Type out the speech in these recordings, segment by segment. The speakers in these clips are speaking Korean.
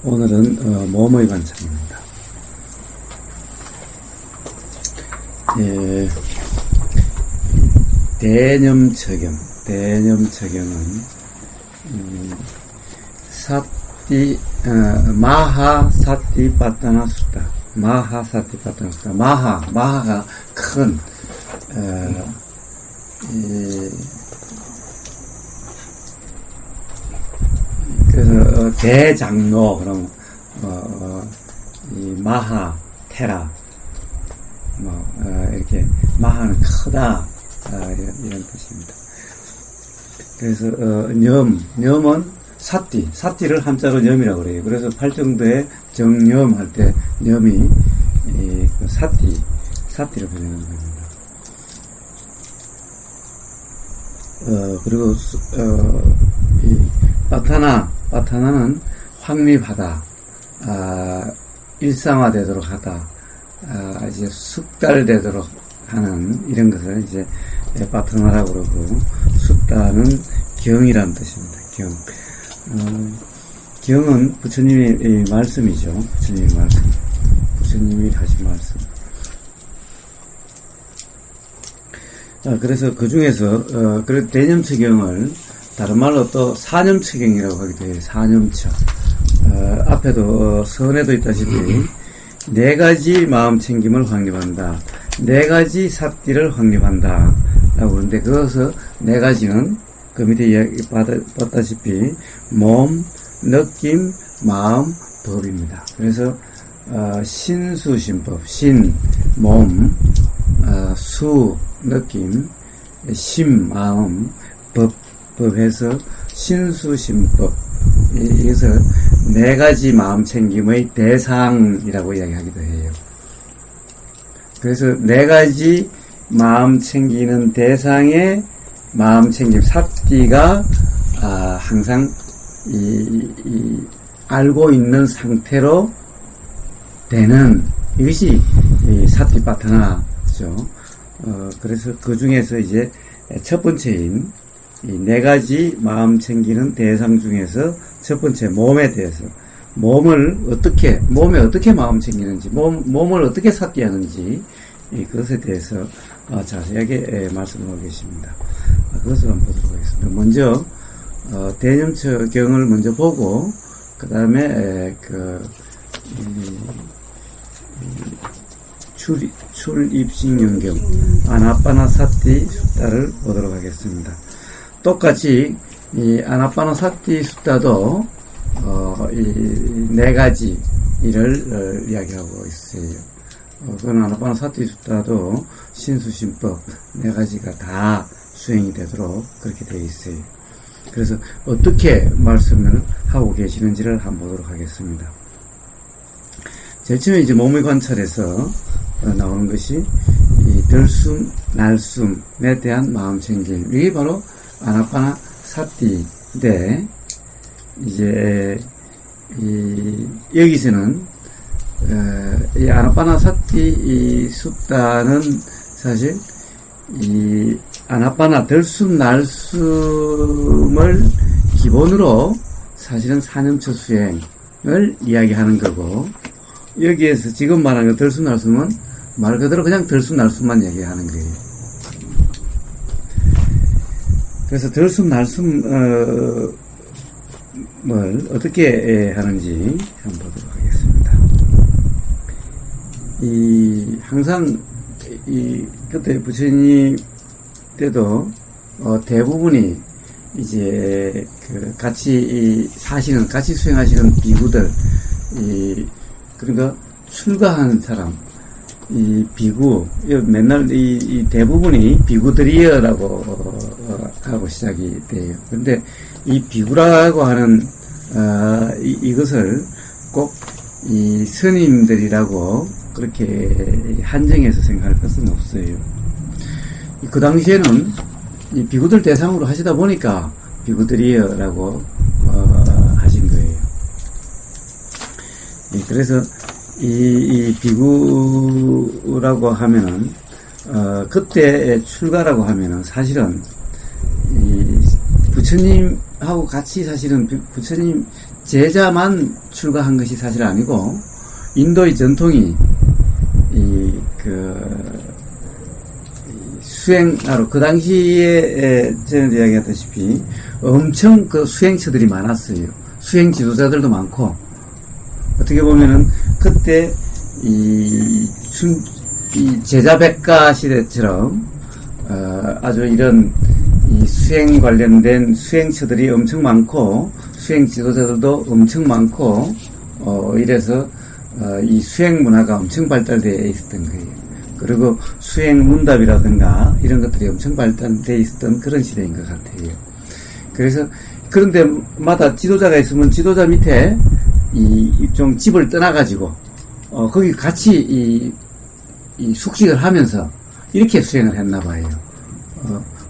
오늘은 몸의 관찰입니다. 대념처경은 마하사티파타나수타. 마하가 큰 그래서 대장로, 그럼 이 마하테라, 이렇게 마하는 크다, 이런 뜻입니다. 그래서 념은 사티를 한자로 념이라고 그래요. 그래서 팔정도에 정념할 때 념이 사티로 변하는 겁니다. 그리고 이 파타나는 확립하다, 일상화되도록 하다, 이제 숙달되도록 하는 이런 것을 이제 파타나라고 그러고, 숙다는 경이라는 뜻입니다. 경은 부처님의 말씀이죠. 부처님이 하신 말씀. 그래서 그 중에서 대념처경을 다른 말로 또 사념처경이라고 하기도 해요. 사념처. 앞에도 선에도 있다시피 네 가지 마음 챙김을 확립한다, 네 가지 사띠를 확립한다 라고 그러는데, 그것을 네 가지는 그 밑에 이야기 봤다시피 몸, 느낌, 마음, 법입니다. 그래서 신수심법, 신, 몸, 수, 느낌, 심, 마음, 법에서 신수심법, 이것을 네 가지 마음 챙김의 대상이라고 이야기하기도 해요. 그래서 네 가지 마음 챙기는 대상의 마음 챙김, 사띠가 항상 알고 있는 상태로 되는, 이것이 사티파타나죠. 그래서 그 중에서 이제 첫 번째인 이 네 가지 마음 챙기는 대상 중에서 첫 번째 몸에 대해서, 몸에 어떻게 마음 챙기는지, 몸을 어떻게 사띠하는지, 그것에 대해서 자세하게 말씀하고 계십니다. 그것을 한번 보도록 하겠습니다. 먼저 대념처경을 먼저 보고, 그 다음에 출입신경경 아나파나사티 숫다를 보도록 하겠습니다. 똑같이 이 아나파나사티 숫다도 이 네 가지 일을 이야기하고 있어요. 그건 아나파나사티 숫다도 신수심법 네 가지가 다 수행이 되도록 그렇게 되어 있어요. 그래서 어떻게 말씀을 하고 계시는지를 한번 보도록 하겠습니다. 제일 처음에 이제 몸의 관찰에서 나오는 것이 이 들숨, 날숨에 대한 마음 챙김. 이게 바로 아나파나사티인데, 이제 여기서는 이 아나파나사티 이 숫다는 사실 이 아나파나 들숨, 날숨을 기본으로 사실은 사념처 수행을 이야기하는 거고, 여기에서 지금 말하는 들숨, 날숨은 말 그대로 그냥 들숨, 날숨만 얘기하는 거예요. 그래서 들숨, 날숨을 어떻게 하는지 한번 보도록 하겠습니다. 항상 그때 부처님 때도 대부분이 이제 같이 수행하시는 비구들, 그러니까 출가하는 사람, 이 비구, 맨날 이 대부분이 비구들이여라고 하고 시작이 돼요. 근데 이 비구라고 하는 이것을 꼭 이 스님들이라고 그렇게 한정해서 생각할 것은 없어요. 그 당시에는 이 비구들 대상으로 하시다 보니까 비구들이여라고 하신 거예요. 그래서 이 비구라고 하면은 그때 출가라고 하면은 사실은 이 부처님하고 같이 사실은 부처님 제자만 출가한 것이 사실 아니고 인도의 전통이 수행하러 그 당시에 저는 이야기했다시피 엄청 그 수행처들이 많았어요. 수행 지도자들도 많고 어떻게 보면은 그때 이 제자백가 시대처럼 아주 이런 이 수행 관련된 수행처들이 엄청 많고 수행 지도자들도 엄청 많고 이래서 이 수행 문화가 엄청 발달되어 있었던 거예요. 그리고 수행 문답이라든가 이런 것들이 엄청 발달되어 있었던 그런 시대인 것 같아요. 그래서 그런 데마다 지도자가 있으면 지도자 밑에 좀 집을 떠나가지고 거기 같이 이 숙식을 하면서 이렇게 수행을 했나 봐요.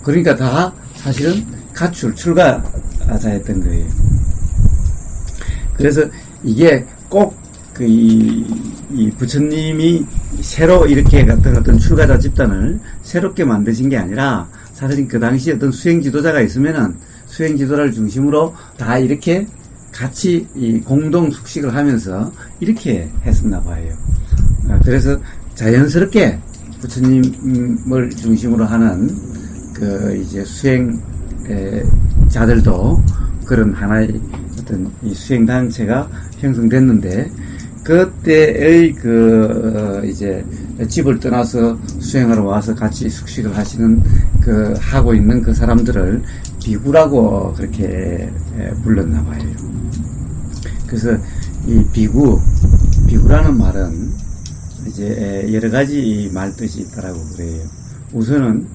그러니까 다 사실은 출가자였던 거예요. 그래서 이게 꼭 이 부처님이 새로 이렇게 어떤 출가자 집단을 새롭게 만드신 게 아니라 사실은 그 당시 어떤 수행 지도자가 있으면은 수행 지도자를 중심으로 다 이렇게 같이 이 공동 숙식을 하면서 이렇게 했었나 봐요. 그래서 자연스럽게 부처님을 중심으로 하는 이제 수행 자들도 그런 하나의 어떤 이 수행 단체가 형성됐는데 그때의 이제 집을 떠나서 수행하러 와서 같이 숙식을 하시는 하고 있는 그 사람들을 비구라고 그렇게 불렀나 봐요. 그래서 이 비구라는 말은 이제 여러 가지 말뜻이 있다라고 그래요. 우선은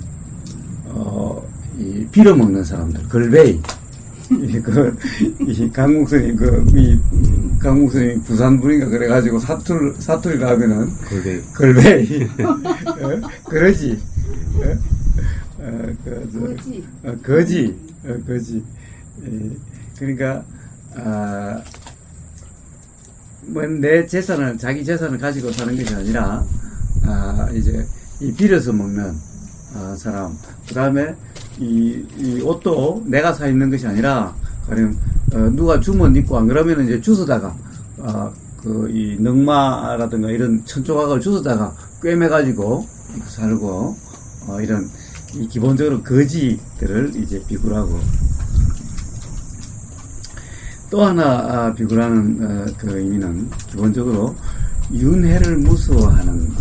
이 빌어먹는 사람들, 걸베이. 강국선이 부산 분인가 그래가지고 사투리를 하면은 걸베이. 그러지. 거지. 그러니까 내 재산을 자기 재산을 가지고 사는 것이 아니라 이제 이 빌어서 먹는 사람. 그 다음에 이 옷도 내가 사 입는 것이 아니라 가령 누가 주면 입고 안 그러면 이제 주워다가 이 넝마라든가 이런 천조각을 주워다가 꿰매가지고 살고 이런 이 기본적으로 거지들을 이제 비구라고. 또 하나 비구라는 그 의미는 기본적으로 윤회를 무서워하는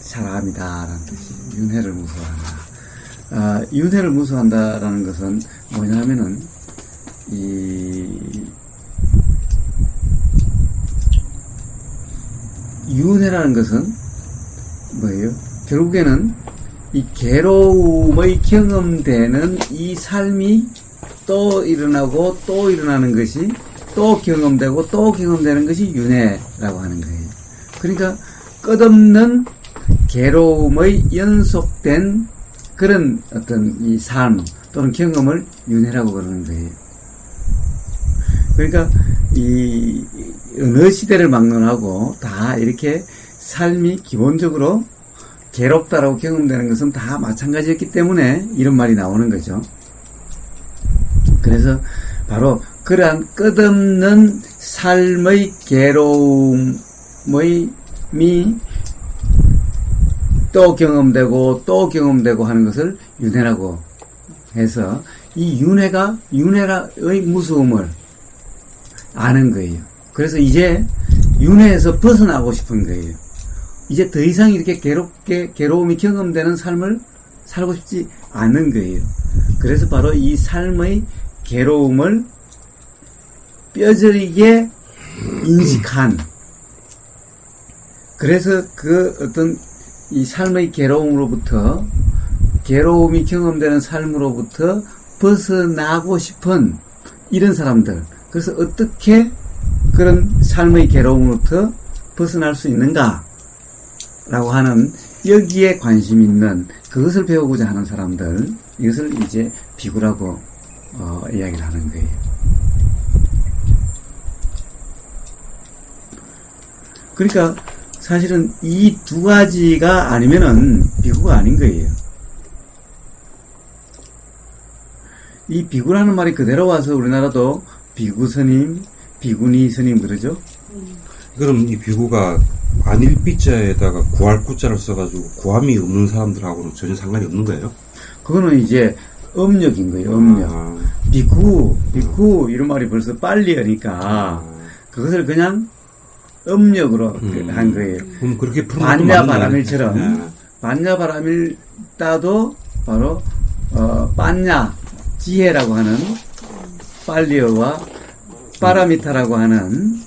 사람이다라는 뜻이. 윤회를 무서워한다. 윤회를 무서워한다라는 것은 뭐냐면은 윤회라는 것은 뭐예요? 결국에는 이 괴로움의 경험되는 이 삶이 또 일어나고 또 일어나는 것이 또 경험되고 또 경험되는 것이 윤회라고 하는 거예요. 그러니까 끝없는 괴로움의 연속된 그런 어떤 이 삶 또는 경험을 윤회라고 그러는 거예요. 그러니까 이 어느 시대를 막론하고 다 이렇게 삶이 기본적으로 괴롭다라고 경험되는 것은 다 마찬가지였기 때문에 이런 말이 나오는 거죠. 그래서 바로 그러한 끝없는 삶의 괴로움이 또 경험되고 또 경험되고 하는 것을 윤회라고 해서 이 윤회의 무서움을 아는 거예요. 그래서 이제 윤회에서 벗어나고 싶은 거예요. 이제 더 이상 이렇게 괴로움이 경험되는 삶을 살고 싶지 않은 거예요. 그래서 바로 이 삶의 괴로움을 뼈저리게 인식한, 그래서 그 어떤 이 삶의 괴로움으로부터, 괴로움이 경험되는 삶으로부터 벗어나고 싶은 이런 사람들. 그래서 어떻게 그런 삶의 괴로움으로부터 벗어날 수 있는가? 라고 하는, 여기에 관심 있는, 그것을 배우고자 하는 사람들, 이것을 이제 비구라고 이야기를 하는 거예요. 그러니까 사실은 이 두 가지가 아니면은 비구가 아닌 거예요. 이 비구라는 말이 그대로 와서 우리나라도 비구 스님, 비구니 스님 그러죠. 그럼 이 비구가 안일비자에다가 구할구자를 써가지고 구함이 없는 사람들하고는 전혀 상관이 없는 거예요? 그거는 이제 음력인 거예요. 음력. 비구 이런 말이 벌써 빨리 하니까 그것을 그냥 음력으로 한 거예요. 그럼 그렇게 반야바라밀처럼 반야바라밀따도 바로 반야 지혜라고 하는 빨리어와 파라미타라고 하는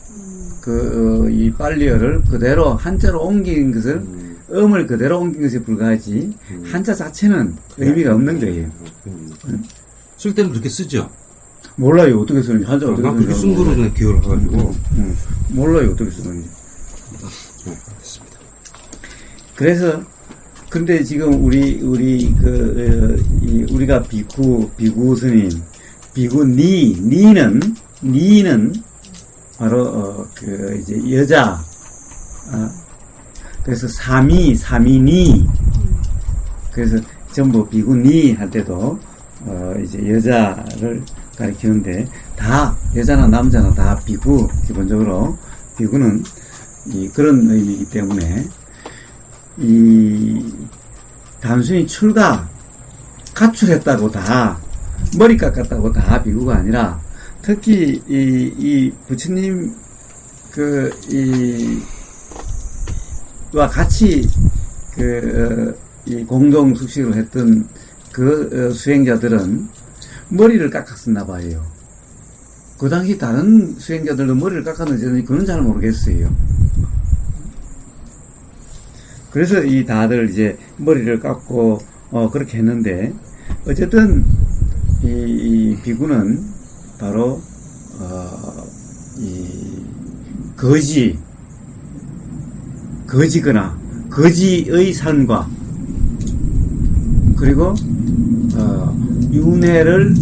이 빨리어를 그대로 한자로 옮긴 것을 음을 그대로 옮긴 것에 불과하지 한자 자체는 의미가 없는 거예요. 쓸 때는 그렇게 쓰죠? 몰라요. 어떻게 쓰는지. 한자 어떻게 쓰는지. 그렇게 쓴 거로 그냥 기억을 해가지고. 몰라요. 어떻게 쓰는지. 알겠습니다. 그래서 근데 지금 우리가 비구 스님, 니는 바로 이제 여자. 그래서 사미니. 그래서 전부 비구니 할 때도 이제 여자를 가리키는데 다 여자나 남자나 다 비구, 기본적으로 비구는 그런 의미이기 때문에 단순히 가출했다고 다 머리 깎았다고 다 비구가 아니라 특히 이 부처님 와 같이 이 공동 숙식을 했던 수행자들은 머리를 깎았었나 봐요. 그 당시 다른 수행자들도 머리를 깎았는지 그건 잘 모르겠어요. 그래서 다들 이제 머리를 깎고 그렇게 했는데 어쨌든 이 비구는 바로 거지거나 거지의 삶과 그리고 윤회를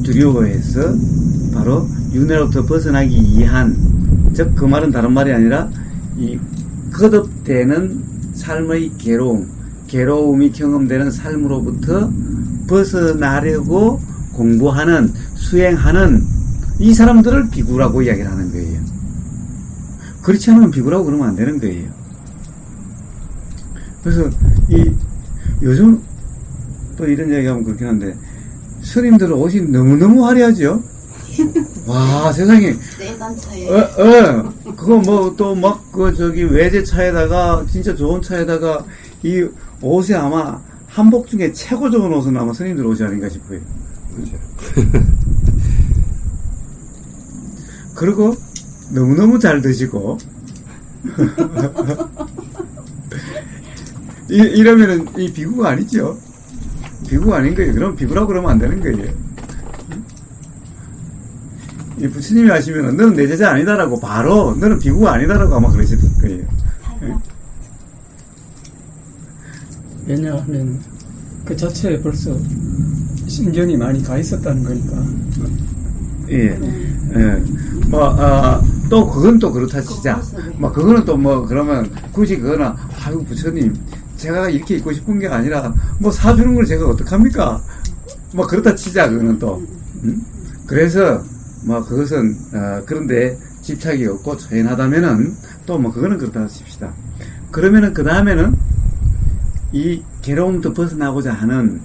두려워해서 바로 윤회로부터 벗어나기 위한, 즉 그 말은 다른 말이 아니라 이 거듭되는 삶의 괴로움이 경험되는 삶으로부터 벗어나려고 공부하는, 수행하는 이 사람들을 비구라고 이야기를 하는 거예요. 그렇지 않으면 비구라고 그러면 안 되는 거예요. 그래서 요즘 또 이런 얘기하면 그렇긴 한데 스님들 옷이 너무너무 화려하죠. 와, 세상에. 세단 차에. 그거 뭐 또 막 외제차에다가 진짜 좋은 차에다가 이 옷에 아마 한복 중에 최고 좋은 옷은 아마 스님들 옷이 아닌가 싶어요. 그렇죠. 그리고 너무너무 잘 드시고 이러면은 이 비구가 아니죠. 비구가 아닌 거예요. 그럼 비구라고 그러면 안 되는 거예요. 이 부처님이 하시면은 너는 내 제자 아니다라고 바로 너는 비구가 아니다라고 아마 그러실 거예요. 왜냐하면 그 자체에 벌써 신경이 많이 가 있었다는 거니까. 예. 또 그건 또 그렇다 치자. 그거는 또 그러면 굳이 그거나 아유 부처님 제가 이렇게 입고 싶은 게 아니라 사주는 걸 제가 어떡합니까? 그렇다 치자. 그거는 또 그래서 그것은 그런데 집착이 없고 초연하다면은 또 그거는 그렇다 칩시다. 그러면은 그 다음에는 이 괴로움부터 벗어나고자 하는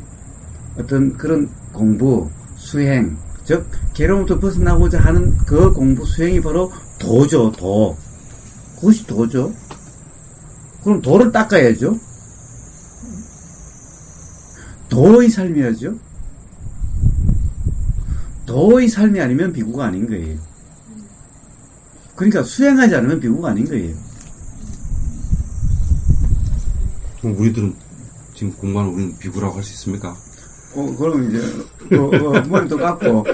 어떤 그런 공부, 수행, 즉 괴로움부터 벗어나고자 하는 그 공부, 수행이 바로 도죠. 도. 그것이 도죠. 그럼 도를 닦아야죠. 도의 삶이야죠. 도의 삶이 아니면 비구가 아닌 거예요. 그러니까 수행하지 않으면 비구가 아닌 거예요. 그럼 우리들은 지금 공부하는 우리는 비구라고 할 수 있습니까? 그럼 이제 머리도 깎고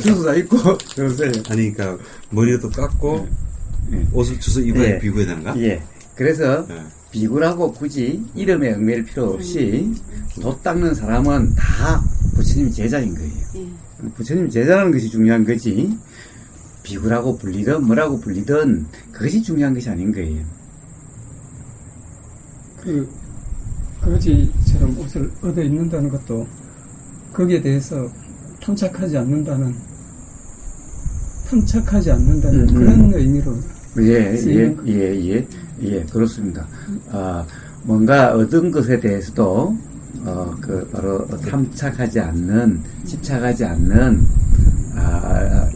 주스다 입고 그러세요. 아니 그러니까 머리도 깎고 네. 옷을 주워 입어야 비구해야 되는가? 예. 그래서 비구라고 굳이 이름에 얽매일 필요 없이 도 닦는 사람은 다 부처님 제자인 거예요. 부처님 제자라는 것이 중요한 거지 비구라고 불리든 뭐라고 불리든 그것이 중요한 것이 아닌 거예요. 거지처럼 옷을 얻어 입는다는 것도 거기에 대해서 탐착하지 않는다는 탐착하지 않는다는 그런 의미로 예, 그렇습니다. 뭔가 얻은 것에 대해서도, 바로 탐착하지 않는, 집착하지 않는,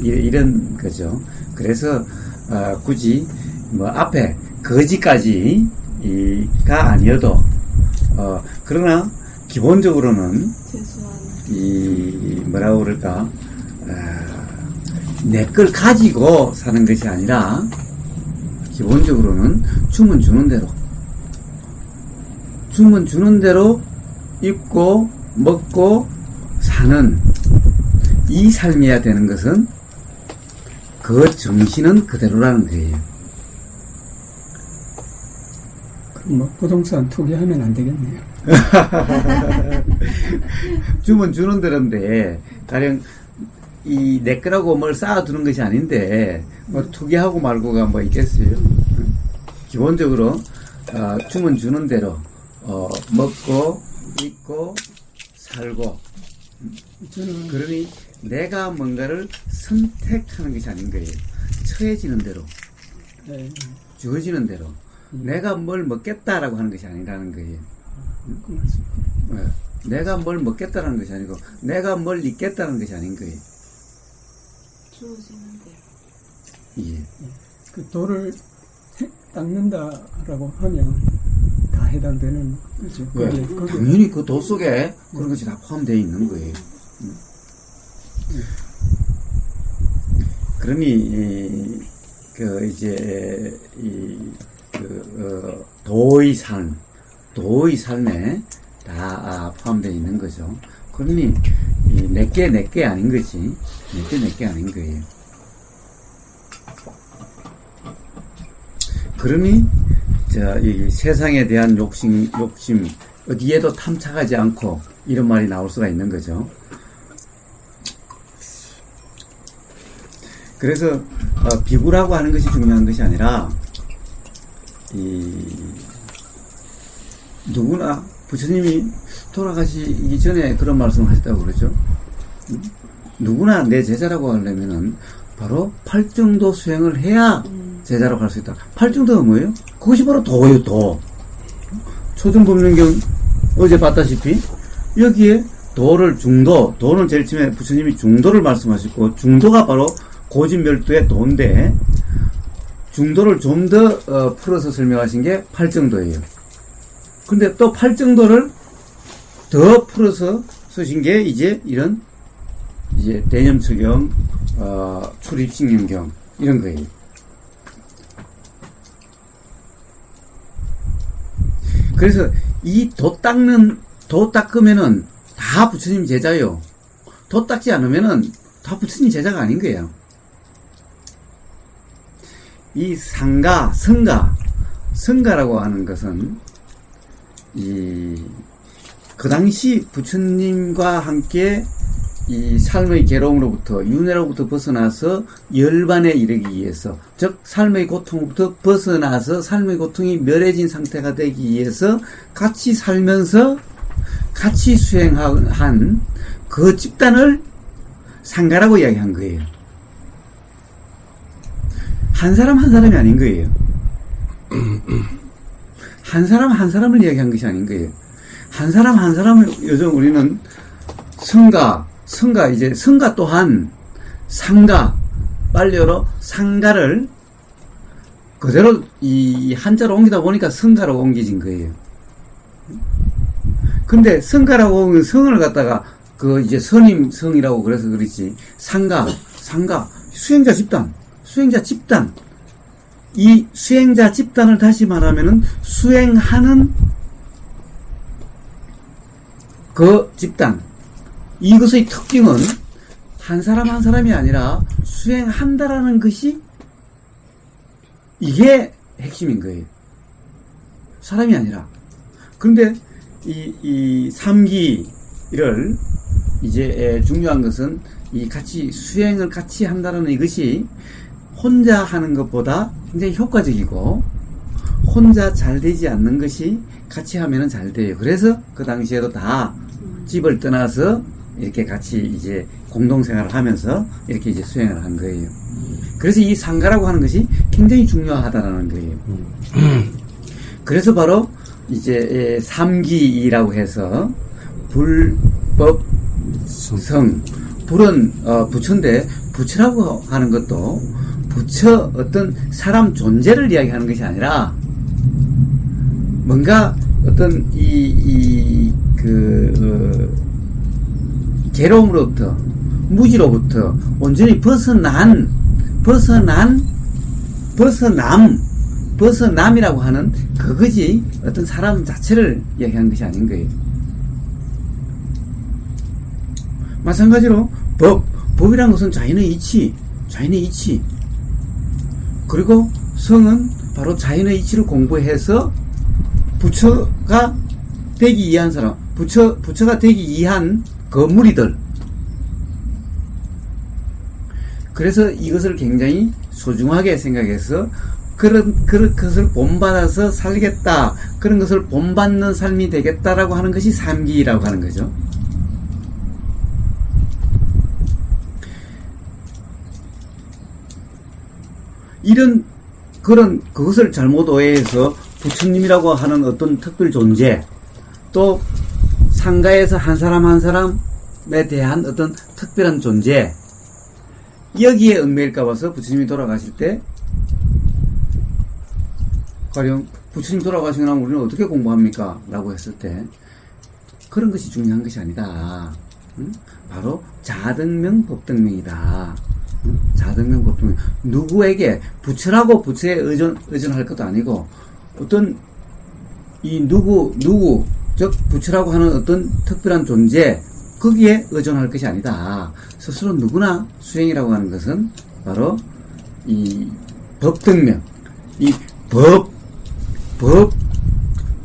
이런 거죠. 그래서, 굳이, 앞에, 거지까지가 아니어도, 그러나, 기본적으로는, 뭐라고 그럴까, 내 걸 가지고 사는 것이 아니라, 기본적으로는 주면 주는 대로 입고 먹고 사는 이 삶이어야 되는 것은 그 정신은 그대로라는 거예요. 그럼 부동산 투기하면 안 되겠네요. 주면 주는 대로인데 가령 내 거라고 뭘 쌓아두는 것이 아닌데 투기하고 말고가 뭐 있겠어요. 기본적으로 주면 주는 대로 먹고 입고 살고, 그러니 내가 뭔가를 선택하는 것이 아닌 거예요. 처해지는 대로, 주어지는 대로 내가 뭘 먹겠다라고 하는 것이 아니라는 거예요. 내가 뭘 먹겠다라는 것이 아니고 내가 뭘 입겠다는 것이 아닌 거예요. 주어지는 대로. 예. 그 돌을 닦는다라고 하면 다 해당되는 거죠. 당연히 그 도 속에 그런 것이 다 포함되어 있는 거예요. 그러니 도의 삶에 다 포함되어 있는 거죠. 그러니 내게 아닌 거지. 내게 아닌 거예요. 그러니 이 세상에 대한 욕심 어디에도 탐착하지 않고 이런 말이 나올 수가 있는 거죠. 그래서 비구라고 하는 것이 중요한 것이 아니라 누구나 부처님이 돌아가시기 전에 그런 말씀을 하셨다고 그러죠. 누구나 내 제자라고 하려면은 바로 팔정도 수행을 해야 제자라고 할 수 있다. 팔정도가 뭐예요? 그것이 바로 도예요, 도. 초등법륜경 어제 봤다시피 여기에 도를 도는 제일 처음에 부처님이 중도를 말씀하셨고, 중도가 바로 고진멸도의 도인데 중도를 좀 더 풀어서 설명하신 게 팔정도예요. 근데 또 팔정도를 더 풀어서 쓰신 게 이제 대념처경, 출입식념경 이런 거예요. 그래서 이 도 닦으면은 다 부처님 제자요. 도 닦지 않으면은 다 부처님 제자가 아닌 거예요. 이 성가라고 하는 것은 그 당시 부처님과 함께 이 삶의 괴로움으로부터, 윤회로부터 벗어나서 열반에 이르기 위해서, 즉 삶의 고통으로부터 벗어나서 삶의 고통이 멸해진 상태가 되기 위해서 같이 살면서 같이 수행한 그 집단을 상가라고 이야기한 거예요. 한 사람 한 사람이 아닌 거예요. 한 사람 한 사람을 이야기한 것이 아닌 거예요. 한 사람 한 사람을 요즘 우리는 성가 또한 상가, 빨리어로 상가를 그대로 이 한자로 옮기다 보니까 성가로 옮겨진 거예요. 근데 성가라고 하면 성을 갖다가 선임 성이라고 그래서 그렇지, 상가, 수행자 집단. 이 수행자 집단을 다시 말하면은 수행하는 그 집단. 이것의 특징은 한 사람 한 사람이 아니라 수행한다라는 것이 이게 핵심인 거예요. 사람이 아니라. 그런데 이 삼기를 이제 중요한 것은 이 같이 수행을 같이 한다는 이것이 혼자 하는 것보다 굉장히 효과적이고, 혼자 잘 되지 않는 것이 같이 하면은 잘 돼요. 그래서 그 당시에도 다 집을 떠나서 이렇게 같이 이제 공동생활을 하면서 이렇게 이제 수행을 한 거예요. 그래서 이 상가라고 하는 것이 굉장히 중요하다라는 거예요. 그래서 바로 이제 삼기이라고 해서 불법 성, 불은 부처인데 부처라고 하는 것도 부처 어떤 사람 존재를 이야기하는 것이 아니라 뭔가 어떤 괴로움으로부터 무지로부터 온전히 벗어남이라고 하는 그것이 어떤 사람 자체를 이야기하는 것이 아닌 거예요. 마찬가지로 법이란 것은 자연의 이치. 그리고 성은 바로 자연의 이치를 공부해서 부처가 되기 위한 사람, 부처가 되기 위한 건물이들. 그래서 이것을 굉장히 소중하게 생각해서 그런 것을 본받아서 살겠다. 그런 것을 본받는 삶이 되겠다라고 하는 것이 삼기라고 하는 거죠. 그것을 잘못 오해해서 부처님이라고 하는 어떤 특별 존재, 또 상가에서 한 사람 한 사람에 대한 어떤 특별한 존재, 여기에 얽매일까 봐서 부처님이 돌아가실 때, 가령 부처님 돌아가시고 나면 우리는 어떻게 공부합니까? 라고 했을 때, 그런 것이 중요한 것이 아니다. 바로 자등명 법등명이다. 자등명 법등명. 누구에게 부처라고 부처에 의존할 것도 아니고 어떤 즉 부처라고 하는 어떤 특별한 존재 거기에 의존할 것이 아니다. 스스로 누구나 수행이라고 하는 것은 바로 이 법등명, 이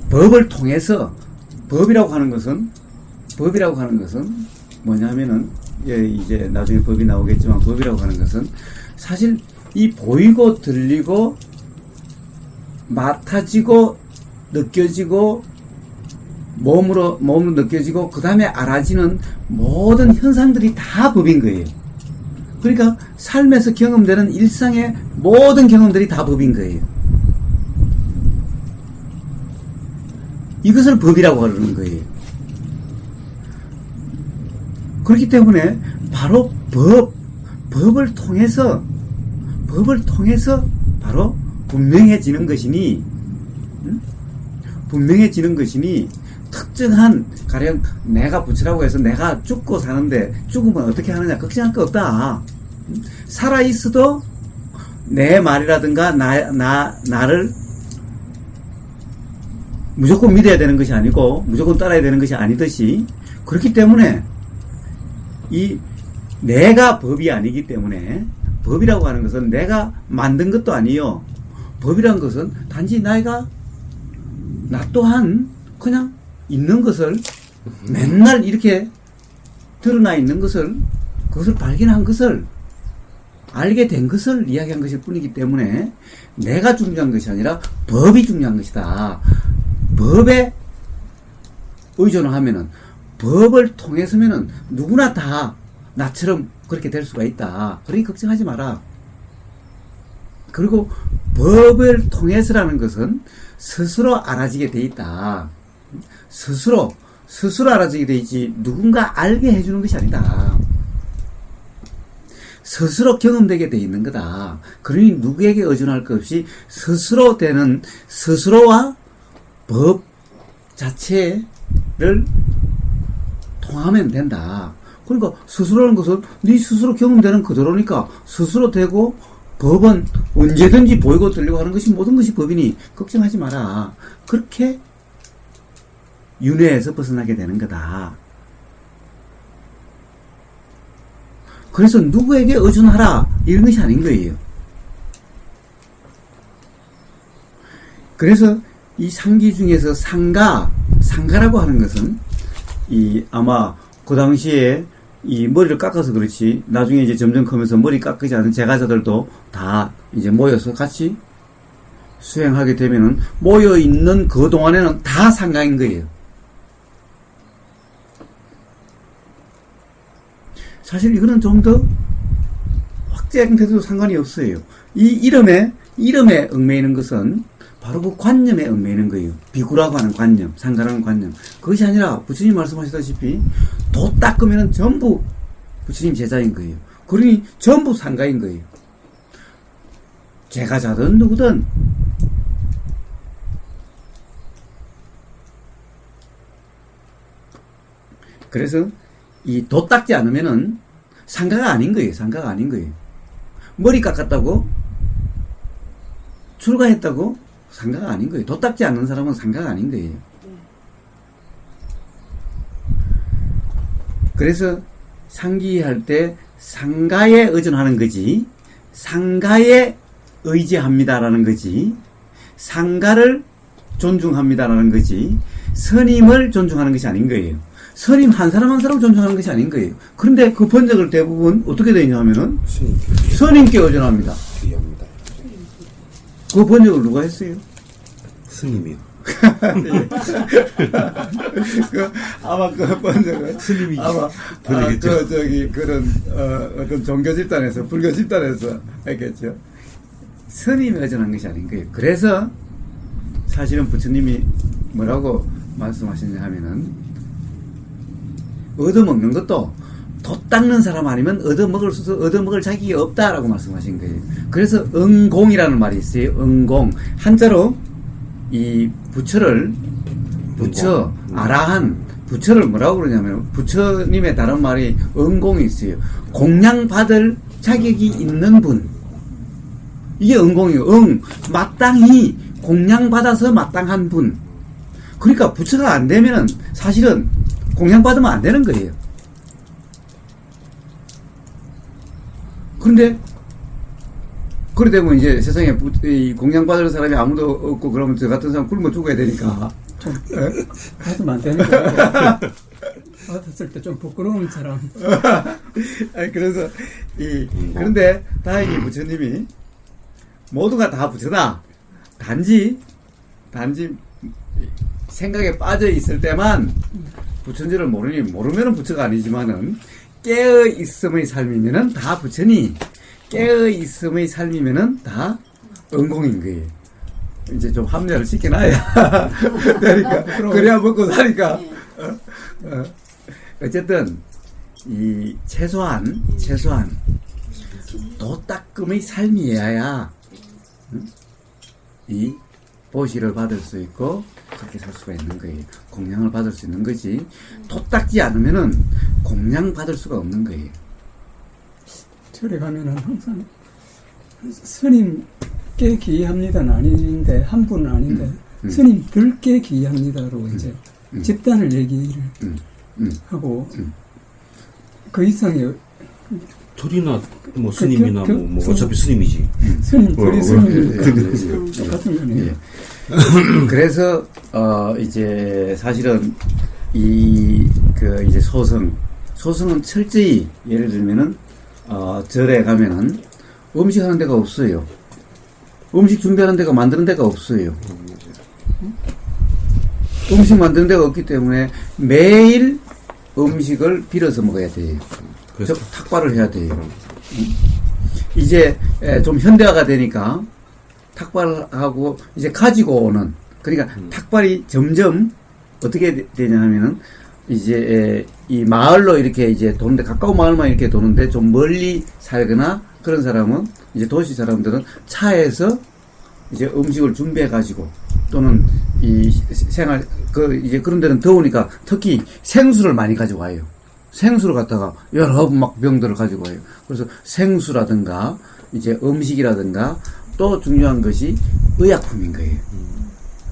법을 통해서 법이라고 하는 것은 뭐냐면은 이제 나중에 법이 나오겠지만 법이라고 하는 것은 사실 이 보이고 들리고 맡아지고 느껴지고 몸으로 느껴지고 그 다음에 알아지는 모든 현상들이 다 법인 거예요. 그러니까 삶에서 경험되는 일상의 모든 경험들이 다 법인 거예요. 이것을 법이라고 하는 거예요. 그렇기 때문에 바로 법을 통해서 바로 분명해지는 것이니 특정한 가령 내가 부처라고 해서 내가 죽고 사는데 죽으면 어떻게 하느냐 걱정할 거 없다. 살아 있어도 내 말이라든가 나를 무조건 믿어야 되는 것이 아니고 무조건 따라야 되는 것이 아니듯이 그렇기 때문에 이 내가 법이 아니기 때문에 법이라고 하는 것은 내가 만든 것도 아니요. 법이라는 것은 단지 나 또한 그냥 있는 것을 맨날 이렇게 드러나 있는 것을 그것을 발견한 것을 알게 된 것을 이야기한 것일 뿐이기 때문에 내가 중요한 것이 아니라 법이 중요한 것이다. 법에 의존을 하면은 법을 통해서면은 누구나 다 나처럼 그렇게 될 수가 있다. 그러니 걱정하지 마라. 그리고 법을 통해서라는 것은 스스로 알아지게 돼 있다. 스스로 알아지게 돼 있지 누군가 알게 해주는 것이 아니다. 스스로 경험되게 돼 있는 거다. 그러니 누구에게 의존할 것 없이 스스로 되는 스스로와 법 자체를 통하면 된다. 그러니까 스스로라는 것은 네 스스로 경험되는 그대로니까 스스로 되고 법은 언제든지 보이고 들리고 하는 것이 모든 것이 법이니 걱정하지 마라. 그렇게 윤회에서 벗어나게 되는 거다. 그래서 누구에게 의존하라 이런 것이 아닌 거예요. 그래서 이 상기 중에서 상가라고 하는 것은 아마 그 당시에 이 머리를 깎아서 그렇지 나중에 이제 점점 크면서 머리 깎이지 않은 제가자들도 다 이제 모여서 같이 수행하게 되면은 모여 있는 그 동안에는 다 상가인 거예요. 사실 이거는 좀 더 확장돼도 상관이 없어요. 이 이름에 얽매이는 것은 바로 그 관념에 얽매이는 거예요. 비구라고 하는 관념, 상가라는 관념. 그것이 아니라 부처님 말씀하시다시피 도 닦으면 전부 부처님 제자인 거예요. 그러니 전부 상가인 거예요. 제가자든 누구든. 그래서 이 도 닦지 않으면은 상가가 아닌 거예요. 상가가 아닌 거예요. 머리 깎았다고 출가했다고 상가가 아닌 거예요. 도 닦지 않는 사람은 상가가 아닌 거예요. 그래서 상기할 때 상가에 의존하는 거지, 상가에 의지합니다라는 거지, 상가를 존중합니다라는 거지, 스님을 존중하는 것이 아닌 거예요. 스님 한 사람 한 사람 존중하는 것이 아닌 거예요. 그런데 그 번역을 대부분 어떻게 되어 있냐 하면은 스님께 의존합니다. 귀합니다. 그 번역을 누가 했어요? 스님이요. 아마 그 번역은 스님이 아마 번역했죠. 그런 어떤 종교 집단에서 불교 집단에서 했겠죠. 스님이 의존한 것이 아닌 거예요. 그래서 사실은 부처님이 뭐라고 말씀하시냐 하면은 얻어먹는 것도 도 닦는 사람 아니면 얻어먹을 자격이 없다라고 말씀하신 거예요. 그래서 응공이라는 말이 있어요. 응공. 한자로 이 부처를, 부처, 아라한, 부처를 뭐라고 그러냐면, 부처님의 다른 말이 응공이 있어요. 공양받을 자격이 있는 분. 이게 응공이에요. 마땅히 공양받아서 마땅한 분. 그러니까 부처가 안 되면은 사실은 공양받으면 안 되는 거예요. 그런데 그래 되면 이제 세상에 공양받을 사람이 아무도 없고 그러면 저 같은 사람 굶어 죽어야 되니까 좀 받으면 안 되는 거예요. 받았을 때 좀 부끄러운 사람. 아니, 그래서 그런데 다행히 부처님이 모두가 다 부처다. 단지 생각에 빠져 있을 때만 부처인지를 모르면은 부처가 아니지만은 깨어 있음의 삶이면은 다 부처니, 깨어 있음의 삶이면은 다 응공인 거예요. 이제 좀 합리화를 시켜놔야 되니까 그래야 먹고 사니까. 어쨌든 이 최소한 도닦음의 삶이어야 이 보시를 받을 수 있고 그렇게 살 수가 있는 거예요. 공양을 받을 수 있는 거지. 도 닦지 않으면은 공양 받을 수가 없는 거예요. 절에 가면은 항상 스님께 기이합니다는 아닌데 한 분은 아닌데 스님들께 기이합니다로 이제 집단을 얘기를 하고 그 이상의 둘이나 뭐 스님이나 뭐 어차피 스님이지. 스님들이 스님 똑같은 거네요. 예. 그래서 이제 사실은 이제 소승은 철저히 예를 들면은 절에 가면은 음식 하는 데가 없어요. 음식 준비하는 데가 만드는 데가 없어요. 음식 만드는 데가 없기 때문에 매일 음식을 빌어서 먹어야 돼요. 그래서 탁발을 해야 돼요. 이제 좀 현대화가 되니까 탁발하고 이제 가지고 오는, 그러니까 탁발이 점점 어떻게 되냐 하면은 이제 이 마을로 이렇게 이제 도는데, 가까운 마을만 이렇게 도는데 좀 멀리 살거나 그런 사람은, 이제 도시 사람들은 차에서 이제 음식을 준비해 가지고, 또는 이 생활 이제 그런 데는 더우니까 특히 생수를 많이 가지고 와요. 생수를 갖다가 여러 막 병들을 가지고 와요. 그래서 생수라든가 이제 음식이라든가, 또 중요한 것이 의약품인 거예요.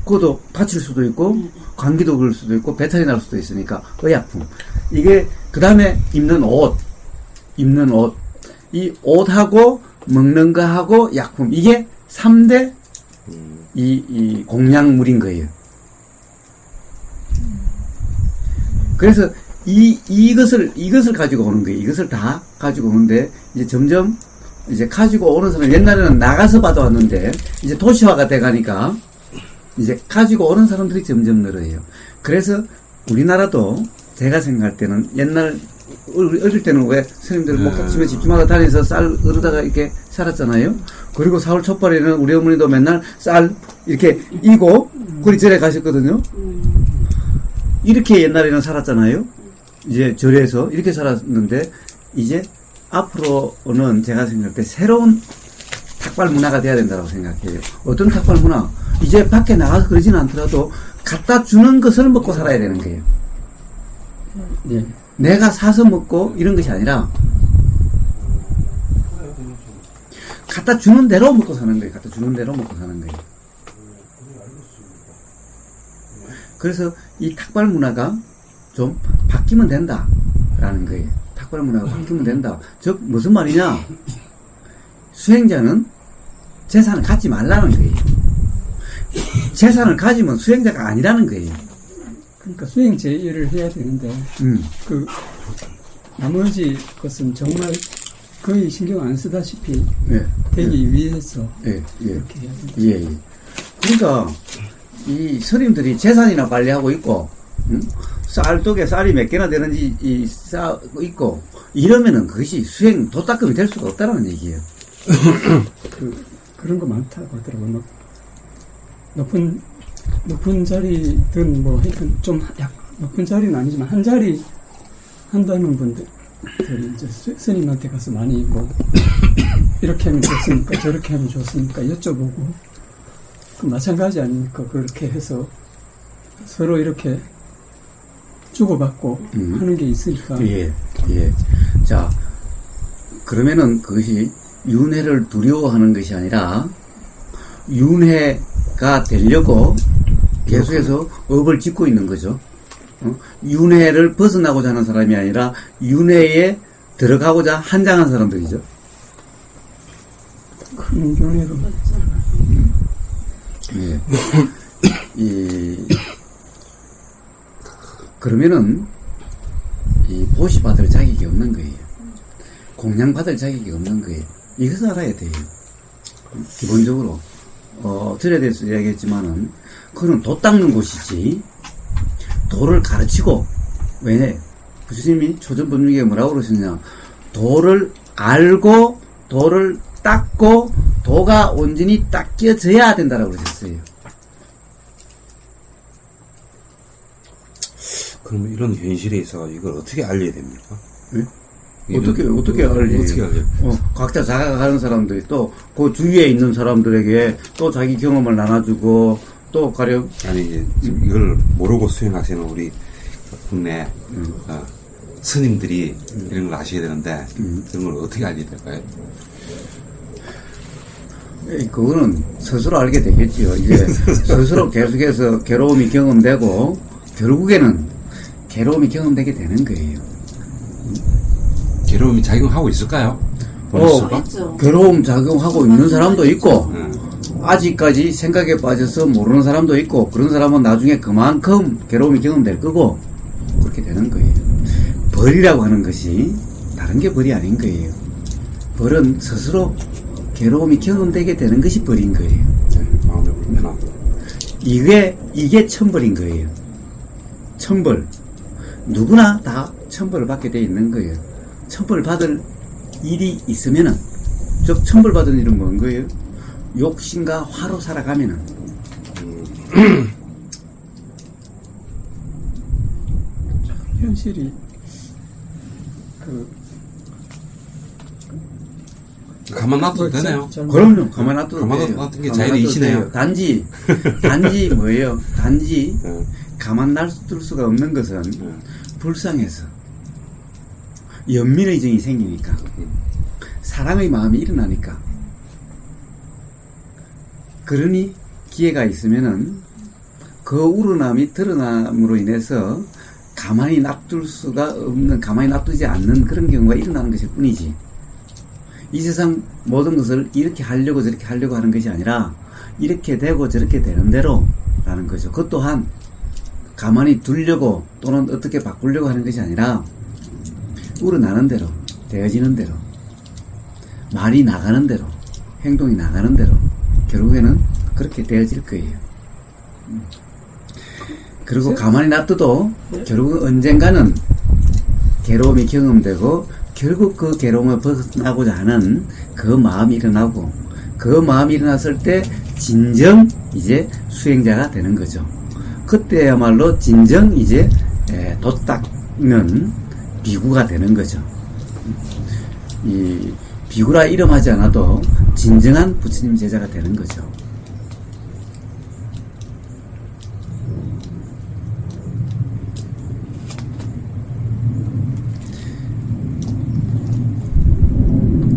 그것도 다칠 수도 있고 감기도 그럴 수도 있고 배탈이 날 수도 있으니까 의약품. 이게 그 다음에 입는 옷, 이 옷하고 먹는 거하고 약품, 이게 3대 이 공양물인 거예요. 그래서 이것을 가지고 오는 거예요. 이것을 다 가지고 오는데, 이제 점점 이제 가지고 오는 사람, 옛날에는 나가서 받아왔는데 이제 도시화가 돼가니까 이제 가지고 오는 사람들이 점점 늘어요. 그래서 우리나라도 제가 생각할 때는 옛날 우리 어릴 때는 왜 스님들 목탁집에 집주마다 다니면서 쌀 얻다가 이렇게 살았잖아요. 그리고 4월 첫발에는 우리 어머니도 맨날 쌀 이렇게 이고 그리 절에 가셨거든요. 이렇게 옛날에는 살았잖아요. 이제 절에서 이렇게 살았는데 이제 앞으로는 제가 생각할 때 새로운 탁발 문화가 돼야 된다고 생각해요. 어떤 탁발 문화? 이제 밖에 나가서 그러지는 않더라도 갖다 주는 것을 먹고 살아야 되는 거예요. 예. 내가 사서 먹고 이런 것이 아니라 갖다 주는 대로 먹고 사는 거예요. 갖다 주는 대로 먹고 사는 거예요. 그래서 이 탁발 문화가 좀 바뀌면 된다라는 거예요. 탁발 문화가 바뀌면 된다. 즉 무슨 말이냐? 수행자는 재산을 갖지 말라는 거예요. 재산을 가지면 수행자가 아니라는 거예요. 그러니까 수행 제의를 해야 되는데 그 나머지 것은 정말 거의 신경 안 쓰다시피 예, 되기 위해서 예, 예, 그렇게 해야 된다. 예, 예. 그러니까 이 스님들이 재산이나 관리하고 있고, 쌀독에 쌀이 몇 개나 되는지 싸고 있고 이러면은 그것이 수행 도닦음이 될 수가 없다는 얘기예요. 그런 거 많다고 하더라고요. 막 높은 자리든 뭐 하여튼 좀 높은 자리는 아니지만 한 자리 한다는 분들이 이제 스님한테 가서 많이 뭐 이렇게 하면 좋습니까? 저렇게 하면 좋습니까? 여쭤보고 그 마찬가지 아닙니까? 그렇게 해서 서로 이렇게 주고받고 하는 게 있으니까. 예, 예. 자, 그러면은 그것이 윤회를 두려워하는 것이 아니라 윤회가 되려고 계속해서 업을 짓고 있는 거죠. 윤회를 벗어나고자 하는 사람이 아니라 윤회에 들어가고자 한장한 사람들이죠. 큰 윤회로. 예. 그러면은 이 보시 받을 자격이 없는 거예요. 공양 받을 자격이 없는 거예요. 이것을 알아야 돼요. 기본적으로 절에 대해서 이야기했지만은 그건 도 닦는 곳이지 도를 가르치고 왜 부처님이 초전법륜기에 뭐라고 그러셨냐? 도를 알고 도를 닦고 도가 온전히 닦여져야 된다라고 그러셨어요. 그러면 이런 현실에 있어 이걸 어떻게 알려야 됩니까? 네? 어떻게 알려요? 어떻게 알려요? 각자 자각하는 사람들이 또 그 주위에 있는 사람들에게 또 자기 경험을 나눠주고 또 가령 아니 이제 지금 이걸 모르고 수행하시는 우리 국내 스님들이 이런 걸 아셔야 되는데 이런 걸 어떻게 알려야 될까요? 그거는 스스로 알게 되겠지요. 이제 스스로 계속해서 괴로움이 경험되고 결국에는 괴로움이 경험되게 되는 거예요. 괴로움이 작용하고 있을까요? 괴로움 작용하고 있는 사람도 있고 아직까지 생각에 빠져서 모르는 사람도 있고 그런 사람은 나중에 그만큼 괴로움이 경험될 거고 그렇게 되는 거예요. 벌이라고 하는 것이 다른 게 벌이 아닌 거예요. 벌은 스스로 괴로움이 경험되게 되는 것이 벌인 거예요. 마음의 불편함. 이게 천벌인 거예요. 천벌. 누구나 다 천벌을 받게 돼 있는 거예요. 천벌 받을 일이 있으면은, 즉 천벌 받은 일은 뭔 거예요? 욕심과 화로 살아가면은 현실이 가만 놔둬도 되네요. 그럼요. 가만 놔둬도 가만 돼요. 놔두는 게 가만 자연의 놔둬도 이치네요. 돼요. 단지 뭐예요? 단지 가만 놔둘 수가 없는 것은 불쌍해서 연민의정이 생기니까 사랑의 마음이 일어나니까 그러니 기회가 있으면은 그 우러남이 드러남으로 인해서 가만히 놔둘 수가 없는, 가만히 놔두지 않는 그런 경우가 일어나는 것일 뿐이지, 이 세상 모든 것을 이렇게 하려고 저렇게 하려고 하는 것이 아니라 이렇게 되고 저렇게 되는 대로 라는 거죠. 그것 또한 가만히 두려고 또는 어떻게 바꾸려고 하는 것이 아니라 우러나는 대로, 되어지는 대로, 말이 나가는 대로, 행동이 나가는 대로 결국에는 그렇게 되어질 거예요. 그리고 가만히 놔둬도 결국은 언젠가는 괴로움이 경험되고 결국 그 괴로움을 벗어나고자 하는 그 마음이 일어나고 그 마음이 일어났을 때 진정 이제 수행자가 되는 거죠. 그때야말로 진정 이제 돛닦는 비구가 되는 거죠. 이 비구라 이름하지 않아도 진정한 부처님 제자가 되는 거죠.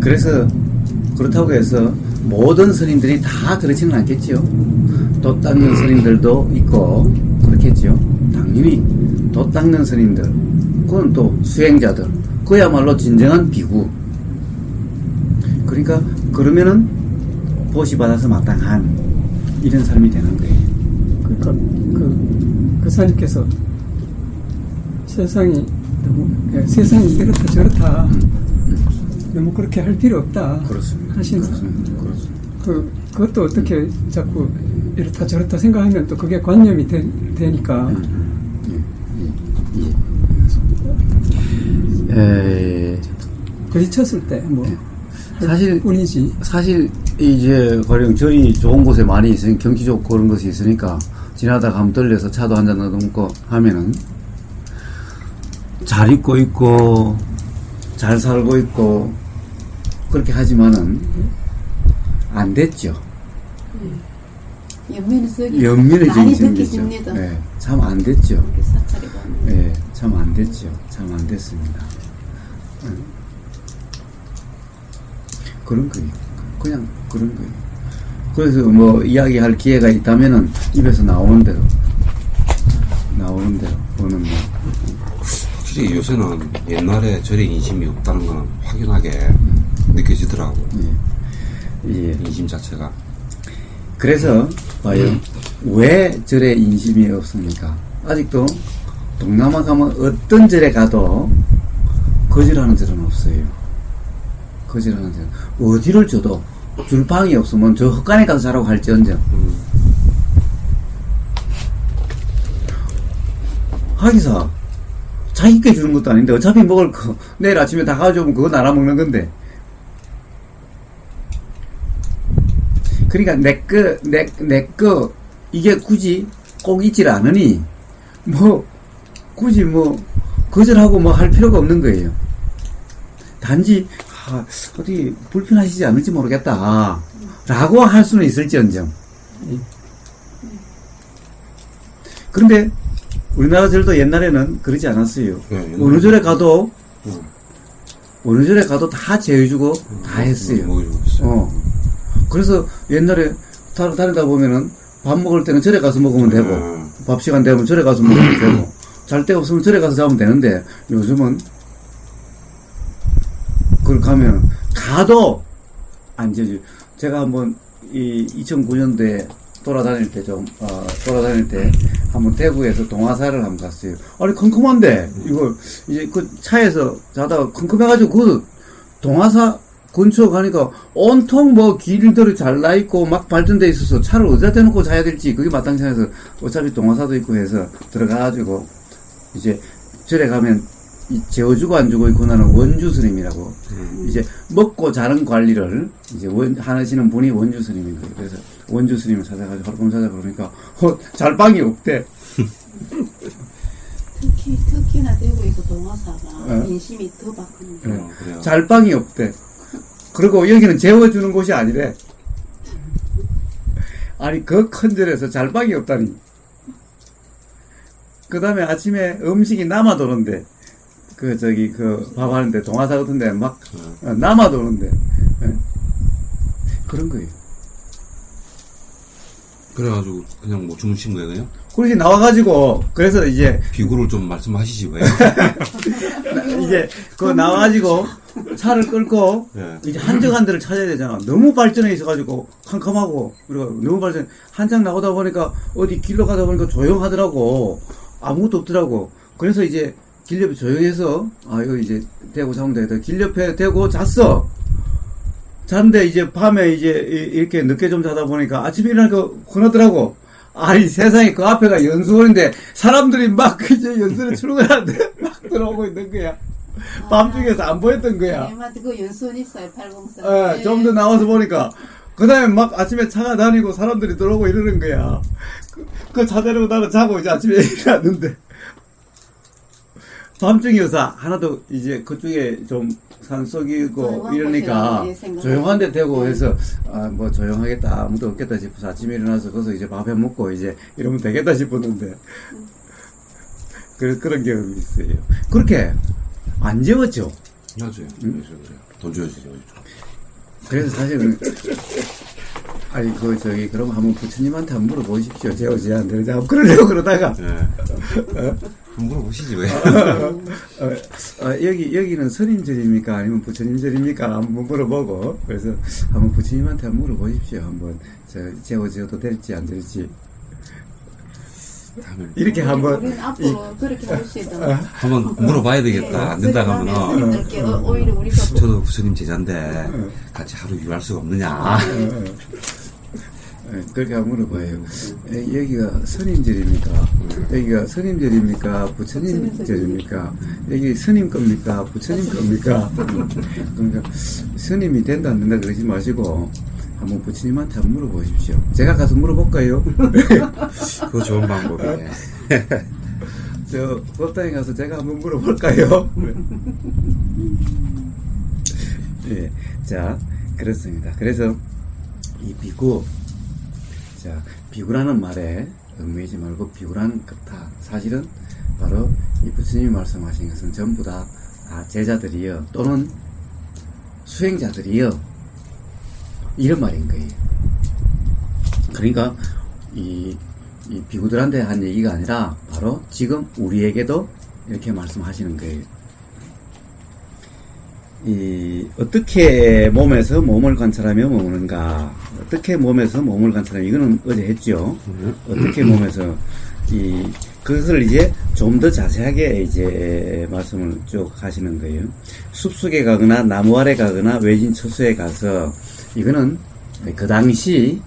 그래서 그렇다고 해서 모든 스님들이 다 그렇지는 않겠지요. 돛닦는 스님들도 있고 그렇겠죠. 당연히 돛닦는 스님들, 그건 또 수행자들, 그야말로 진정한 비구. 그러니까 그러면은 보시받아서 마땅한 이런 삶이 되는 거예요. 그러니까 그 사님께서 세상이 세상이 이렇다 저렇다 너무 그렇게 할 필요 없다. 그렇습니다. 하시는 그렇습니다. 그것도 어떻게 자꾸 이렇다 저렇다 생각하면 또 그게 관념이 되니까. 부딪혔을 때 뭐 사실 뿐이지. 사실 이제 가령 절이 좋은 곳에 많이 있으니 경치 좋고 그런 것이 있으니까 지나다가 한번 들려서 차도 한잔 넣어놓고 하면은 잘 입고 있고 잘 살고 있고 그렇게 하지만은 안 됐죠. 연민의 정이 생겼죠. 네, 참 안 됐죠. 네, 참 안 됐죠. 참 안 됐습니다. 그런 거예요. 그냥 그런 거예요. 그래서 뭐 이야기할 기회가 있다면은 입에서 나오는 대로 오는 뭐. 확실히 요새는 옛날에 절에 인심이 없다는 건 확연하게 느껴지더라고. 예. 인심 자체가. 그래서 봐요. 왜 절에 인심이 없습니까? 아직도 동남아 가면 어떤 절에 가도 거절하는 절은 없어요. 거절하는 절. 어디를 줘도 줄방이 없으면 저 헛간에 가서 자라고 할지언정. 하기사 자기께 주는 것도 아닌데 어차피 먹을 거 내일 아침에 다 가져오면 그거 나눠 먹는 건데. 그러니까 내 거 이게 굳이 꼭 있질 않으니 뭐 굳이 뭐 거절하고 뭐 할 필요가 없는 거예요. 단지 어디 불편하시지 않을지 모르겠다 라고 할 수는 있을지언정. 그런데 우리나라 절도 옛날에는 그러지 않았어요. 네, 어느 절에 가도 다 제해주고 다 했어요. 그래서 옛날에 다니다 보면은 밥 먹을 때는 절에 가서 먹으면 되고 밥 시간 되면 절에 가서 먹으면 되고 잘 데 없으면 절에 가서 자면 되는데 요즘은 그걸 가도 안 지어줘요. 제가 한번 2009년도에 돌아다닐 때 한번 대구에서 동화사를 한번 갔어요. 아니 컴컴한데 이거 이제 그 차에서 자다가 컴컴해가지고 그 동화사 근처 가니까 온통 뭐 길들이 잘 나있고 막 발전돼 있어서 차를 어디다 대놓고 자야 될지 그게 마땅치 않아서 어차피 동화사도 있고 해서 들어가가지고 이제 절에 가면 재워주고 안 주고 있고 나는 원주 스님이라고 이제 먹고 자는 관리를 이제 하시는 분이 원주 스님인 거예요. 그래서 원주 스님을 찾아가지고 하룻밤 찾아보니까 잘방이 없대. 특히나 대구에서 동화사가 인심이 더 바꾼 거예요. 잘방이 없대. 그리고 여기는 재워주는 곳이 아니래. 아니 그 큰 절에서 잘방이 없다니. 그 다음에 아침에 음식이 남아도는데 밥 하는데 동화사 같은데 막 남아도는데 그런 거예요. 그래가지고 그냥 뭐 주무신 거예요? 그렇게 나와가지고 그래서 이제 비구를 좀 말씀하시지 왜? 이제 나와가지고 차를 끌고 이제 한적한 데를 찾아야 되잖아. 너무 발전해 있어가지고 캄캄하고 그리고 너무 발전 한참 나오다 보니까 어디 길로 가다 보니까 조용하더라고. 아무것도 없더라고. 그래서 이제 길 옆에 조용해서 이거 이제 대고 자면 되겠다. 길 옆에 대고 잤어. 잤는데 이제 밤에 이제 이렇게 늦게 좀 자다 보니까 아침에 일어나니까 혼나더라고. 아니 세상에 그 앞에가 연수원인데 사람들이 막 이제 연수원에 출근하는데 막 들어오고 있는 거야. 밤중에서 안 보였던 거야. 네, 맞아. 그 연수원 있어요, 804. 예, 좀 더 나와서 보니까. 그 다음에 막 아침에 차가 다니고 사람들이 들어오고 이러는 거야. 그 차 데리고 나는 자고 이제 아침에 일어났는데. 밤중이어서 하나도 이제 그쪽에 좀 산속이고 조용한 이러니까 곳이라고 생각하고. 조용한 데 되고 네. 해서 뭐 조용하겠다 아무도 없겠다 싶어서 아침에 일어나서 거기서 이제 밥 해 먹고 이제 이러면 되겠다 싶었는데 그런 경험이 있어요. 그렇게 안 재웠죠. 맞아요. 그래요. 돈 줘야죠. 그래서 사실은 아니 그럼 한번 부처님한테 한번 물어보십시오. 재워지 안 되는지 한번 그러려고 그러다가 네. 물어보시지 왜? 여기는 스님절입니까? 아니면 부처님절입니까? 한번 물어보고, 그래서 한번 부처님한테 한번 물어보십시오. 한번, 재워져도 될지 안 될지. 이렇게 한번. 우리는 앞으로 그렇게 합시다. 한번 물어봐야 되겠다. 안 된다 하면은. 스님들께 오히려 우리가 저도 부처님 제자인데 같이 하루 일할 수가 없느냐. 그렇게 한번 물어봐요. 여기가 스님절입니까? 여기가 스님절입니까? 부처님절입니까? 여기 스님 겁니까? 부처님 겁니까? 그러니까 스님이 된다 안 된다 그러지 마시고 한번 부처님한테 한번 물어보십시오. 제가 가서 물어볼까요? 그거 좋은 방법이네. 저 법당에 가서 제가 한번 물어볼까요? 예, 자 그렇습니다. 그래서 이 비구, 자 비구라는 말에 얽매이지 말고 비구라는 것다. 사실은 바로 이 부처님이 말씀하신 것은 전부 다 제자들이요 또는 수행자들이요 이런 말인 거예요. 그러니까 이 비구들한테 한 얘기가 아니라 바로 지금 우리에게도 이렇게 말씀하시는 거예요. 어떻게 몸에서 몸을 관찰하며 머무는가? 어떻게 몸에서 몸을 관찰하며, 이거는 어제 했죠. 어떻게 몸에서, 그것을 이제 좀 더 자세하게 이제 말씀을 쭉 하시는 거예요. 숲속에 가거나 나무 아래 가거나 외진 처소에 가서, 이거는 그 당시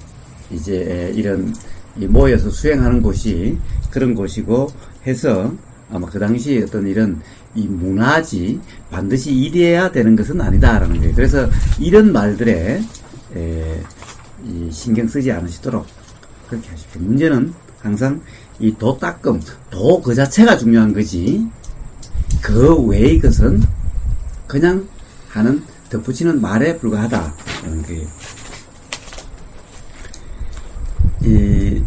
이제 이런 모여서 수행하는 곳이 그런 곳이고 해서 아마 그 당시 어떤 이런 이 문화지 반드시 이래야 되는 것은 아니다라는 거예요. 그래서 이런 말들에 이 신경 쓰지 않으시도록 그렇게 하십시오. 문제는 항상 이 도닦음, 도 그 자체가 중요한 거지 그 외의 것은 그냥 하는 덧붙이는 말에 불과하다라는 거예요. 이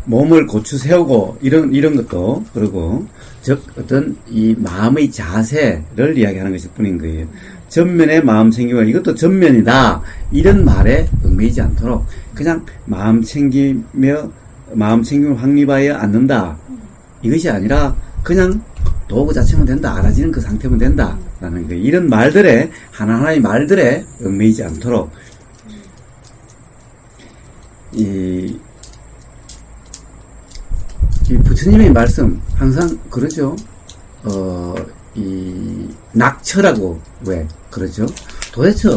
몸을 고추 세우고 이런 것도 그리고 즉 어떤 이 마음의 자세를 이야기하는 것일 뿐인 거예요. 전면에 마음 챙기고 이것도 전면이다 이런 말에 얽매이지 않도록 그냥 마음 챙김을 확립하여 않는다 이것이 아니라 그냥 도구 자체면 된다, 알아지는 그 상태면 된다 라는 거예요. 이런 말들에 하나하나의 말들에 얽매이지 않도록 이 부처님의 말씀 항상 그러죠. 이 낙처라고 왜 그러죠? 도대체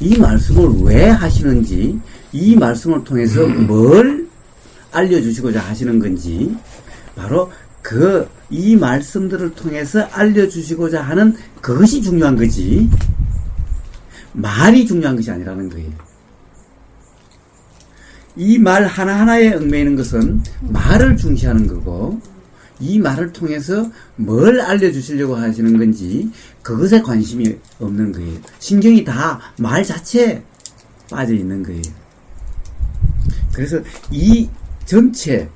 이 말씀을 왜 하시는지, 이 말씀을 통해서 뭘 알려주시고자 하시는 건지, 바로 이 말씀들을 통해서 알려주시고자 하는 그것이 중요한 거지, 말이 중요한 것이 아니라는 거예요. 이 말 하나하나에 얽매이는 것은 말을 중시하는 거고, 이 말을 통해서 뭘 알려주시려고 하시는 건지 그것에 관심이 없는 거예요. 신경이 다 말 자체에 빠져 있는 거예요. 그래서 이 전체,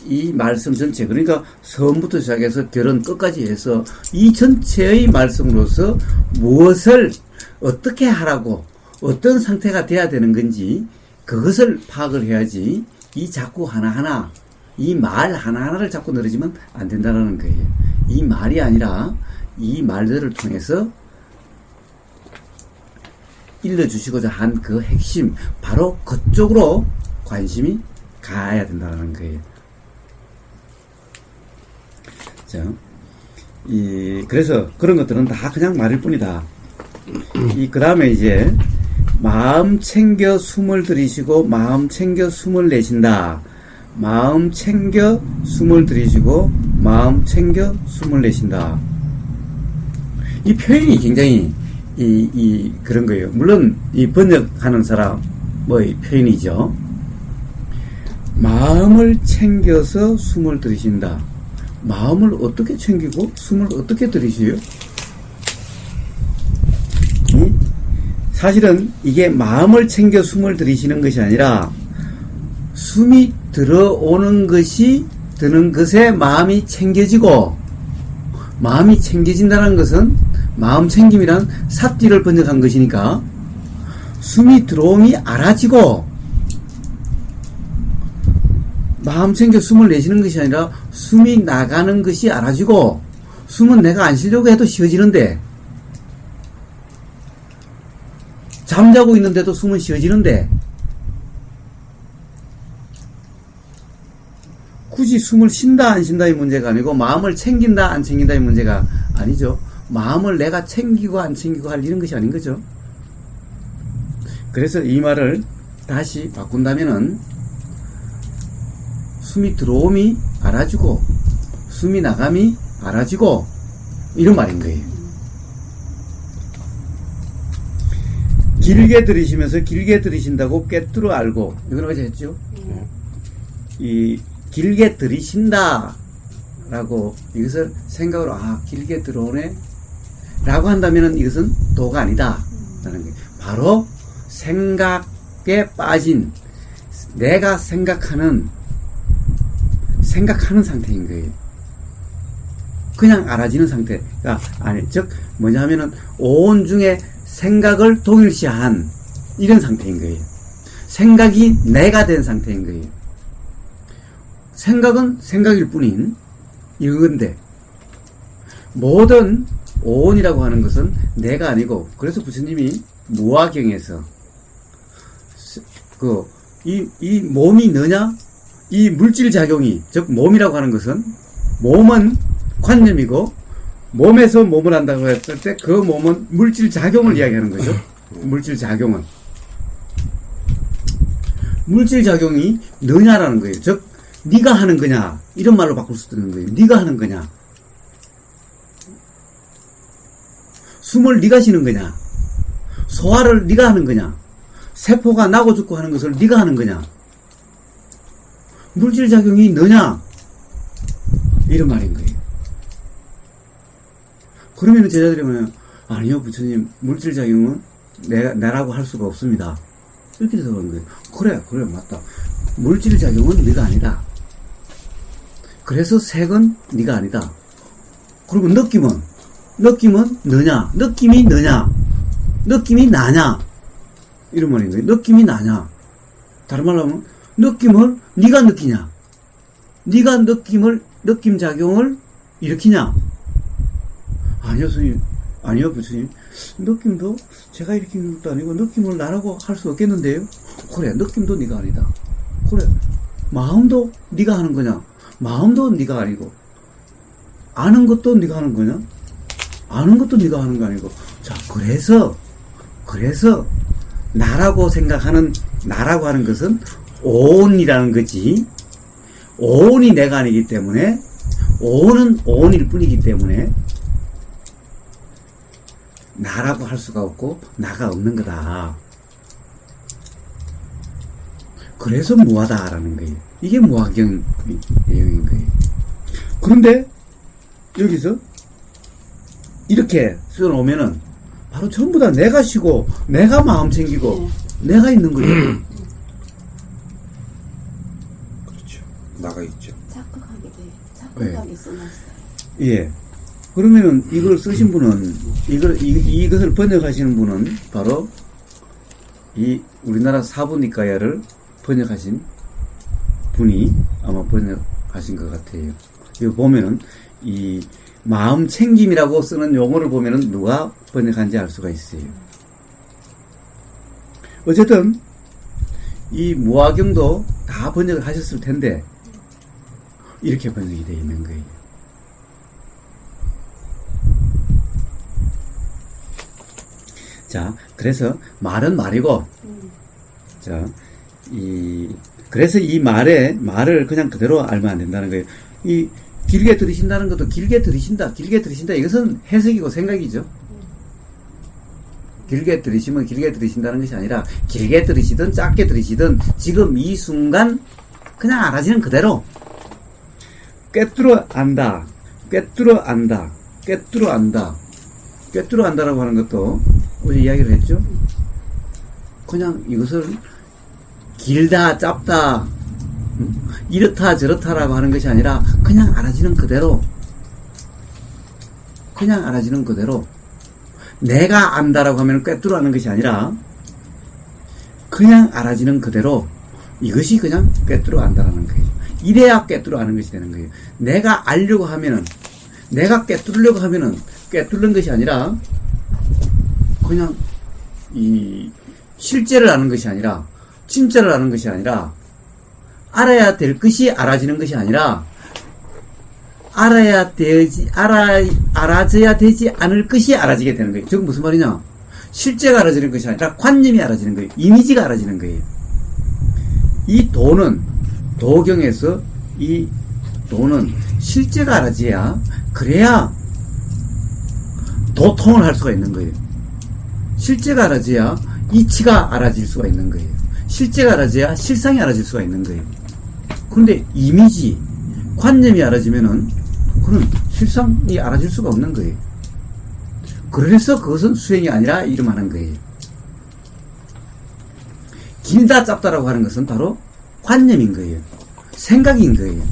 이 말씀 전체, 그러니까 처음부터 시작해서 결론 끝까지 해서 이 전체의 말씀으로서 무엇을 어떻게 하라고, 어떤 상태가 돼야 되는 건지 그것을 파악을 해야지, 이 자꾸 하나하나, 이 말 하나하나를 자꾸 늘어지면 안 된다는 거예요. 이 말이 아니라 이 말들을 통해서 일러주시고자 한 그 핵심, 바로 그쪽으로 관심이 가야 된다는 거예요. 자, 그래서 그런 것들은 다 그냥 말일 뿐이다. 그 다음에 이제 마음 챙겨 숨을 들이쉬고 마음 챙겨 숨을 내쉰다. 마음 챙겨 숨을 들이쉬고 마음 챙겨 숨을 내쉰다. 이 표현이 굉장히 그런 거예요. 물론 이 번역하는 사람 뭐의 표현이죠. 마음을 챙겨서 숨을 들이신다. 마음을 어떻게 챙기고 숨을 어떻게 들이쉬요? 사실은 이게 마음을 챙겨 숨을 들이쉬는 것이 아니라 숨이 들어오는 것이 드는 것에 마음이 챙겨지고, 마음이 챙겨진다는 것은 마음 챙김이란 삽질을 번역한 것이니까 숨이 들어옴이 알아지고, 마음 챙겨 숨을 내쉬는 것이 아니라 숨이 나가는 것이 알아지고, 숨은 내가 안 쉬려고 해도 쉬어지는데, 잠자고 있는데도 숨은 쉬어지는데, 굳이 숨을 쉰다 안 쉰다의 문제가 아니고 마음을 챙긴다 안 챙긴다의 문제가 아니죠. 마음을 내가 챙기고 안 챙기고 할 이런 것이 아닌 거죠. 그래서 이 말을 다시 바꾼다면은 숨이 들어옴이 알아지고 숨이 나감이 알아지고 이런 말인 거예요. 길게 들이쉬면서 길게 들이신다고 꿰뚫어 알고, 이건 어제 했죠? 이 길게 들이신다 라고 이것을 생각으로 길게 들어오네 라고 한다면 이것은 도가 아니다 라는 거예요. 바로 생각에 빠진, 내가 생각하는 상태인 거예요. 그냥 알아지는 상태가 아니, 즉 뭐냐 하면은 오온 중에 생각을 동일시한 이런 상태인 거예요. 생각이 내가 된 상태인 거예요. 생각은 생각일 뿐인 이건데, 모든 오온이라고 하는 것은 내가 아니고, 그래서 부처님이 무화경에서 이 몸이 너냐? 이 물질 작용이, 즉 몸이라고 하는 것은, 몸은 관념이고 몸에서 몸을 한다고 했을 때 그 몸은 물질 작용을 이야기하는 거죠. 물질 작용은 물질 작용이 너냐라는 거예요. 즉 네가 하는 거냐, 이런 말로 바꿀 수도 있는 거예요. 네가 하는 거냐, 숨을 네가 쉬는 거냐, 소화를 네가 하는 거냐, 세포가 나고 죽고 하는 것을 네가 하는 거냐, 물질작용이 너냐, 이런 말인 거예요. 그러면 제자들이 뭐냐, 아니요 부처님, 물질작용은 내라고 할 수가 없습니다, 이렇게 대답하는 거예요. 그래 맞다. 물질작용은 네가 아니다. 그래서 색은 네가 아니다. 그리고 느낌은 너냐, 느낌이 너냐, 느낌이 나냐, 이런 말인 거예요. 느낌이 나냐, 다른 말로 하면 느낌을 네가 느끼냐, 네가 느낌작용을 일으키냐. 아니요 스님, 아니요 부처님, 느낌도 제가 일으키는 것도 아니고 느낌을 나라고 할 수 없겠는데요. 그래, 느낌도 네가 아니다. 그래, 마음도 네가 하는 거냐, 마음도 네가 아니고, 아는 것도 네가 하는 거냐, 아는 것도 네가 하는 거 아니고. 자, 그래서 나라고 생각하는, 나라고 하는 것은 오온이라는 거지, 오온이 내가 아니기 때문에, 오온은 오온일 뿐이기 때문에 나라고 할 수가 없고 나가 없는 거다. 그래서 무하다라는 거예요. 이게 무하경 내용인 거예요. 그런데 여기서 이렇게 써놓으면은 바로 전부 다 내가 쉬고 내가 마음 챙기고 내가 있는 거예요. 그렇죠. 나가 있죠. 착각하게 돼요. 착각하게 써놨어요. 예. 그러면은 이걸 쓰신 분은, 이것을 번역하시는 분은 바로 이 우리나라 사부니까야를 번역하신 분이 아마 번역하신 것 같아요. 이거 보면은 이 마음 챙김이라고 쓰는 용어를 보면은 누가 번역한지 알 수가 있어요. 어쨌든 이 무화경도 다 번역을 하셨을 텐데 이렇게 번역이 되어 있는 거예요. 자, 그래서 말은 말이고, 자, 그래서 이 말을 그냥 그대로 알면 안 된다는 거예요. 길게 들이신다는 것도 길게 들이신다, 길게 들이신다. 이것은 해석이고 생각이죠. 길게 들이시면 길게 들이신다는 것이 아니라 길게 들이시든 짧게 들이시든 지금 이 순간 그냥 알아지는 그대로 꿰뚫어 안다, 꿰뚫어 안다, 꿰뚫어 안다, 꿰뚫어 안다라고 하는 것도 어제 이야기를 했죠. 그냥 이것을 길다, 짧다, 이렇다, 저렇다라고 하는 것이 아니라 그냥 알아지는 그대로, 그냥 알아지는 그대로, 내가 안다라고 하면 꿰뚫어 하는 것이 아니라 그냥 알아지는 그대로, 이것이 그냥 꿰뚫어 안다라는 거예요. 이래야 꿰뚫어 하는 것이 되는 거예요. 내가 알려고 하면은, 내가 꿰뚫으려고 하면은 꿰뚫는 것이 아니라 그냥 이 실제를 아는 것이 아니라, 진짜를 아는 것이 아니라, 알아야 될 것이 알아지는 것이 아니라, 알아져야 되지 않을 것이 알아지게 되는 거예요. 저건 무슨 말이냐? 실제가 알아지는 것이 아니라 관념이 알아지는 거예요. 이미지가 알아지는 거예요. 이 도는, 도경에서 이 도는 실제가 알아져야, 그래야 도통을 할 수가 있는 거예요. 실제가 알아져야 이치가 알아질 수가 있는 거예요. 실제가 알아져야 실상이 알아질 수가 있는 거예요. 그런데 이미지, 관념이 알아지면은 그건 실상이 알아질 수가 없는 거예요. 그래서 그것은 수행이 아니라 이름하는 거예요. 길다 짧다라고 하는 것은 바로 관념인 거예요. 생각인 거예요.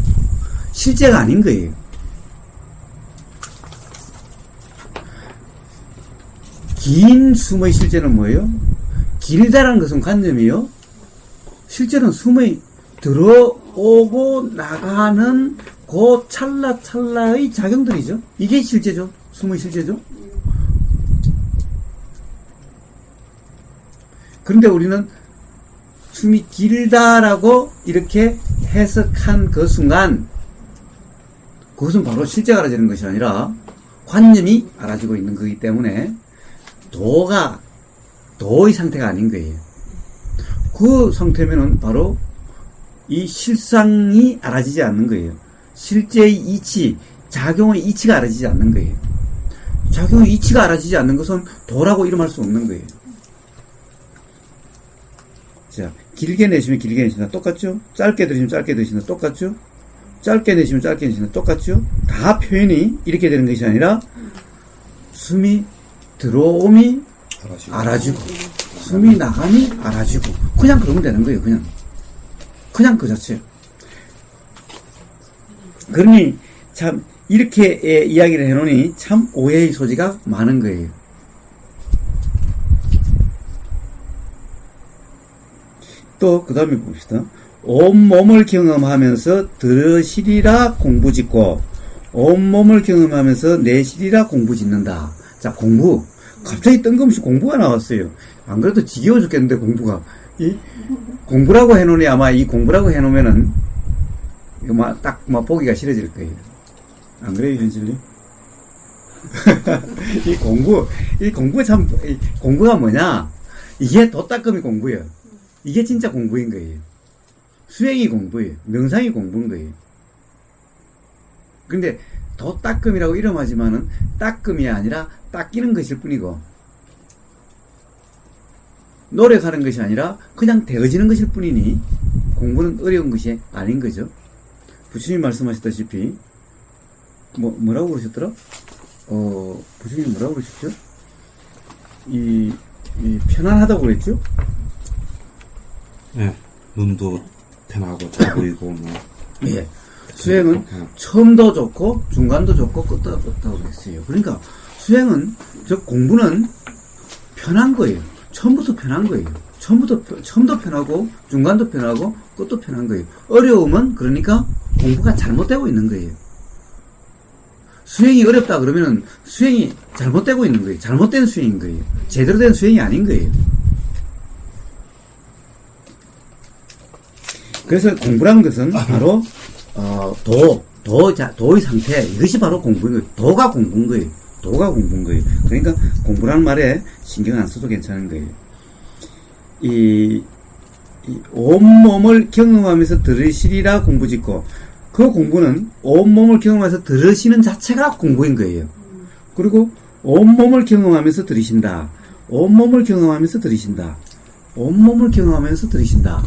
실제가 아닌 거예요. 긴 숨의 실제는 뭐예요? 길다라는 것은 관념이요. 실제는 숨이 들어오고 나가는 그 찰나찰나의 작용들이죠. 이게 실제죠. 숨의 실제죠. 그런데 우리는 숨이 길다라고 이렇게 해석한 그 순간, 그것은 바로 실제가 알아지는 것이 아니라 관념이 알아지고 있는 거기 때문에 도의 상태가 아닌 거예요. 그 상태면은 바로 이 실상이 알아지지 않는 거예요. 실제의 이치, 작용의 이치가 알아지지 않는 거예요. 작용의 이치가 알아지지 않는 것은 도라고 이름할 수 없는 거예요. 자, 길게 내쉬면 길게 내쉰다. 똑같죠? 짧게 들으시면 짧게 들으신다. 똑같죠? 짧게 내쉬면 짧게 내쉰다. 똑같죠? 다 표현이 이렇게 되는 것이 아니라 숨이 들어옴이 알아지고 숨이 나감이 알아지고 그냥 그러면 되는 거예요. 그냥 그 자체예요. 그러니 참 이렇게 이야기를 해놓으니 참 오해의 소지가 많은 거예요. 또 그 다음에 봅시다. 온몸을 경험하면서 들으시리라 공부짓고 온몸을 경험하면서 내시리라 공부짓는다. 자, 공부. 갑자기 뜬금없이 공부가 나왔어요. 안 그래도 지겨워 죽겠는데 공부가. 이 공부라고 해놓으니 아마 이 공부라고 해놓으면은 이거 딱 보기가 싫어질 거예요. 안 그래요, 현실님? 이 공부가 뭐냐? 이게 도닦음이 공부예요. 이게 진짜 공부인 거예요. 수행이 공부예요. 명상이 공부인 거예요. 근데 도닦음이라고 이름하지만은 따끔이 아니라 닦이는 것일 뿐이고 노력하는 것이 아니라 그냥 되어지는 것일 뿐이니 공부는 어려운 것이 아닌 거죠. 부처님이 말씀하셨다시피 뭐라고 그러셨더라? 부처님이 뭐라고 그러셨죠? 이 편안하다고 그랬죠? 예, 눈도 편하고 잘 보이고 예. 수행은 처음도 좋고 중간도 좋고 끝도 좋다고 그랬어요. 그러니까 수행은 공부는 편한 거예요. 처음부터 편한 거예요. 처음도 편하고 중간도 편하고 끝도 편한 거예요. 어려움은 그러니까 공부가 잘못되고 있는 거예요. 수행이 어렵다 그러면은 수행이 잘못되고 있는 거예요. 잘못된 수행인 거예요. 제대로 된 수행이 아닌 거예요. 그래서 공부라는 것은 바로 도의 상태, 이것이 바로 공부인 거예요. 도가 공부인 거예요. 그러니까 공부라는 말에 신경 안 써도 괜찮은 거예요. 이 온몸을 경험하면서 들으시리라 공부짓고, 그 공부는 온몸을 경험해서 들으시는 자체가 공부인 거예요. 그리고 온몸을 경험하면서 들으신다. 온몸을 경험하면서 들으신다. 온몸을 경험하면서 들으신다.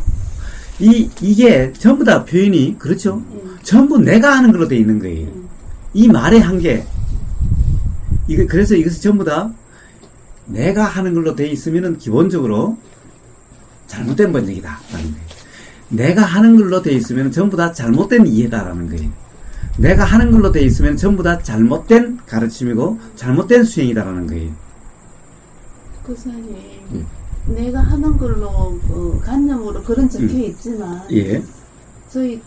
이게 전부 다 표현이, 그렇죠? 전부 내가 하는 걸로 되어 있는 거예요. 이 말의 한계. 그래서 이것이 전부 다 내가 하는 걸로 되어 있으면은 기본적으로 잘못된 번역이다. 라는 거예요. 내가 하는 걸로 되어 있으면 전부 다 잘못된 이해다라는 거예요. 내가 하는 걸로 되어 있으면 전부 다 잘못된 가르침이고 잘못된 수행이다라는 거예요. 선생님, 내가 하는 걸로 관념으로 그런 적혀 있지만 예. 저희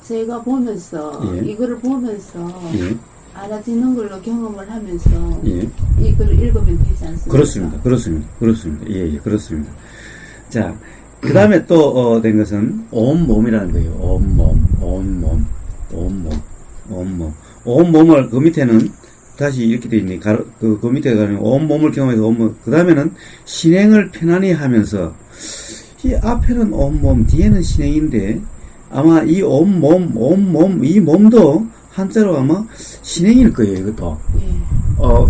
제가 보면서 예. 이거를 보면서 예. 알아지는 걸로 경험을 하면서 예. 이거를 읽으면 되지 않습니까? 그렇습니다. 예, 그렇습니다. 자, 그 다음에 또, 된 것은, 온몸이라는 거예요. 온몸. 온몸을, 그 밑에는, 다시 이렇게 되어 있네. 그 밑에 가면, 온몸을 경험해서 온몸. 그 다음에는, 신행을 편안히 하면서, 이 앞에는 온몸, 뒤에는 신행인데, 아마 이 온몸, 이 몸도, 한자로 아마, 신행일 거예요, 이것도. 예.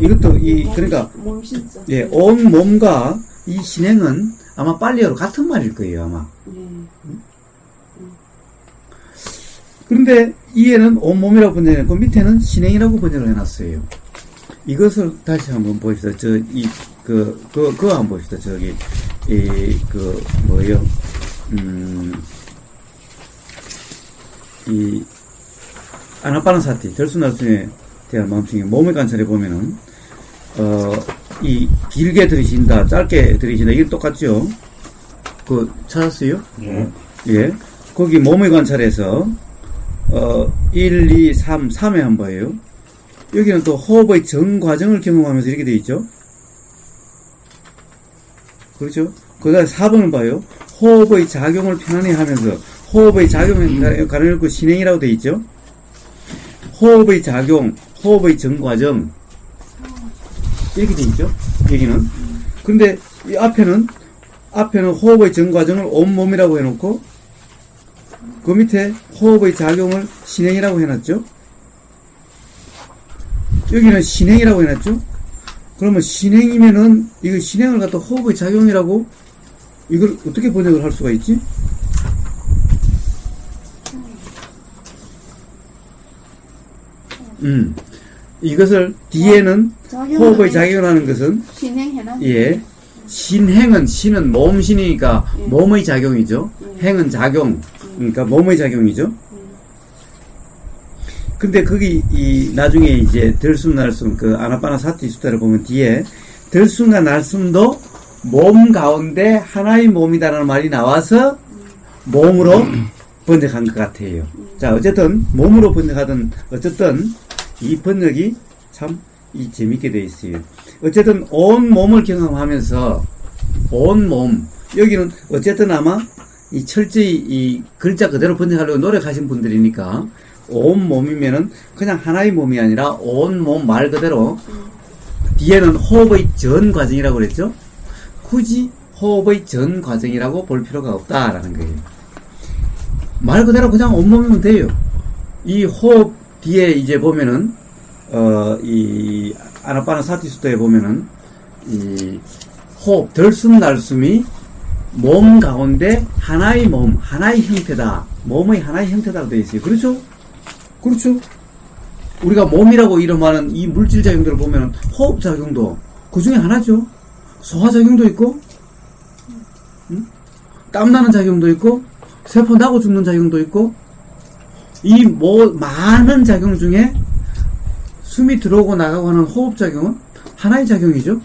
이것도, 그러니까, 몸신자. 예, 온몸과 이 신행은, 아마 빨리어로 같은 말일 거예요, 아마. 그런데 이에는 온몸이라고 번역해놓고 밑에는 신행이라고 번역을 해놨어요. 이것을 다시 한번 봅시다. 그거 한번 봅시다. 아나빠나사티, 들순날순에 대한 마음중에 몸의 관찰해 보면은, 길게 들이신다, 짧게 들이신다, 이게 똑같죠? 찾았어요? 예. 거기 몸의 관찰에서, 1, 2, 3에 한 봐요. 여기는 또 호흡의 전 과정을 경험하면서 이렇게 되어 있죠? 그렇죠? 그 다음에 4번을 봐요. 호흡의 작용을 편안히 하면서, 호흡의 작용을 가려놓고 신행이라고 되어 있죠? 호흡의 작용, 호흡의 전 과정, 이렇게 되어 있죠? 여기는. 근데 이 앞에는 호흡의 전 과정을 온몸이라고 해놓고 그 밑에 호흡의 작용을 신행이라고 해놨죠? 여기는 신행이라고 해놨죠? 그러면 신행이면은 이거 신행을 갖다 호흡의 작용이라고 이걸 어떻게 번역을 할 수가 있지? 이것을 뒤에는 호흡의 작용을 하는 것은 신행해놨. 예. 신은 몸신이니까 몸의 작용이죠. 행은 작용. 그러니까 몸의 작용이죠. 근데 거기 나중에 이제 들숨날숨 아나빠나사티 수다를 보면 뒤에 들숨과 날숨도 몸 가운데 하나의 몸이다라는 말이 나와서 몸으로 번역한 것 같아요. 자, 어쨌든 몸으로 번역하든 어쨌든 이 번역이 참 재밌게 되어 있어요. 어쨌든 온 몸을 경험하면서 온 몸, 여기는 어쨌든 아마 이 철저히 이 글자 그대로 번역하려고 노력하신 분들이니까 온 몸이면은 그냥 하나의 몸이 아니라 온 몸 말 그대로 뒤에는 호흡의 전 과정이라고 그랬죠? 굳이 호흡의 전 과정이라고 볼 필요가 없다라는 거예요. 말 그대로 그냥 온몸이면 돼요. 이 호흡 뒤에 이제 보면은 이 아나빠나사티 수다에 보면은 이 호흡 들숨 날숨이 몸 가운데 하나의 몸, 하나의 형태다. 몸의 하나의 형태다고 되어 있어요. 그렇죠? 그렇죠? 우리가 몸이라고 이름하는 이 물질 작용들을 보면은 호흡 작용도 그 중에 하나죠. 소화 작용도 있고, 땀 나는 작용도 있고, 세포 나고 죽는 작용도 있고, 이 많은 작용 중에 숨이 들어오고 나가고 하는 호흡 작용은 하나의 작용이죠.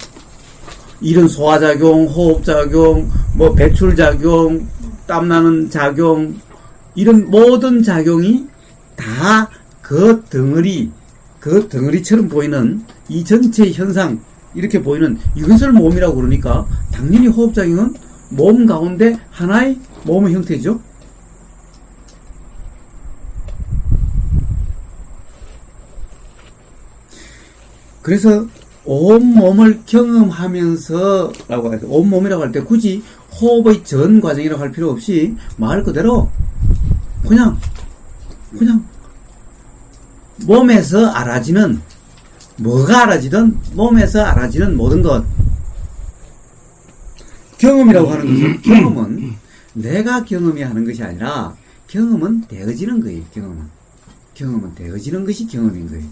이런 소화작용, 호흡작용, 배출작용, 땀나는 작용, 이런 모든 작용이 다 그 덩어리처럼 보이는 이 전체의 현상, 이렇게 보이는 이것을 몸이라고 그러니까 당연히 호흡작용은 몸 가운데 하나의 몸의 형태죠. 그래서 온몸을 경험하면서 라고 해서 온몸이라고 할 때 굳이 호흡의 전 과정이라고 할 필요 없이 말 그대로 그냥 몸에서 알아지는, 뭐가 알아지든 몸에서 알아지는 모든 것. 경험이라고 하는 것은, 경험은 내가 경험이 하는 것이 아니라 경험은 되어지는 거예요. 경험은 되어지는 것이 경험인 거예요.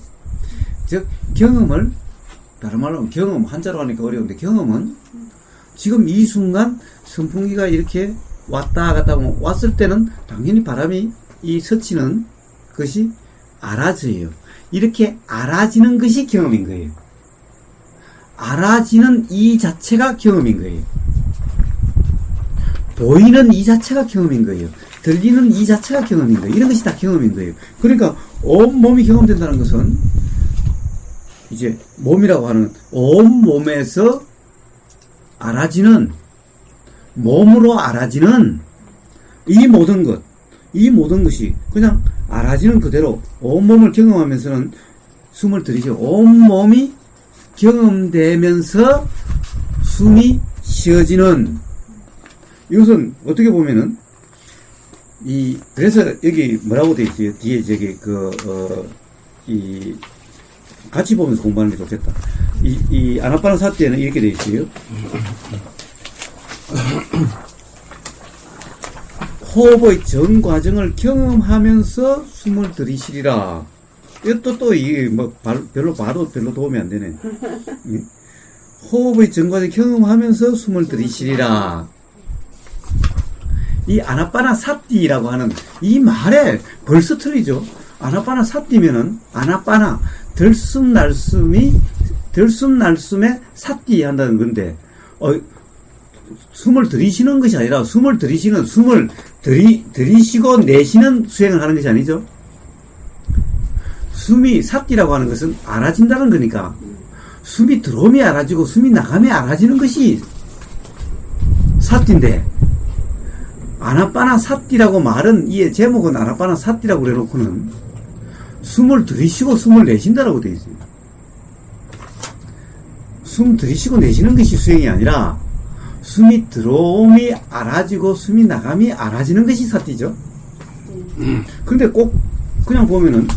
즉 경험을, 다른 말로 하면 경험, 한자로 하니까 어려운데, 경험은 지금 이 순간 선풍기가 이렇게 왔다 갔다 하고, 왔을 때는 당연히 바람이 이 스치는 것이 알아져요. 이렇게 알아지는 것이 경험인 거예요. 알아지는 이 자체가 경험인 거예요. 보이는 이 자체가 경험인 거예요. 들리는 이 자체가 경험인 거예요. 이런 것이 다 경험인 거예요. 그러니까 온몸이 경험된다는 것은 이제 몸이라고 하는 온몸에서 알아지는, 몸으로 알아지는 이 모든 것, 이 모든 것이 그냥 알아지는 그대로 온몸을 경험하면서는 숨을 들이쉬고, 온몸이 경험되면서 숨이 쉬어지는, 이것은 어떻게 보면은 그래서 여기 뭐라고 돼 있어요? 뒤에 저기 같이 보면서 공부하는 게 좋겠다. 이 아나파나사티에는 이렇게 돼 있어요. 호흡의 전 과정을 경험하면서 숨을 들이쉬리라. 이것도 또 이게 뭐 별로 봐도 별로 도움이 안 되네. 호흡의 전 과정을 경험하면서 숨을 들이쉬리라. 이 아나파나사티라고 하는 이 말에 벌써 틀리죠. 아나파나사티면은 아나파나 들숨날숨에 사티 한다는 건데, 숨을 들이쉬는 것이 아니라 숨을 들이쉬고 내쉬는 수행을 하는 것이 아니죠. 숨이 사티라고 하는 것은 알아진다는 거니까, 숨이 들어오면 알아지고 숨이 나가면 알아지는 것이 사티인데, 아나파나사티라고 말은, 이 제목은 아나파나사티라고 그래놓고는 숨을 들이쉬고 숨을 내쉰다라고 되어 있어요. 숨 들이쉬고 내쉬는 것이 수행이 아니라 숨이 들어옴이 알아지고 숨이 나감이 알아지는 것이 사티죠. 그런데 꼭 그냥 보면은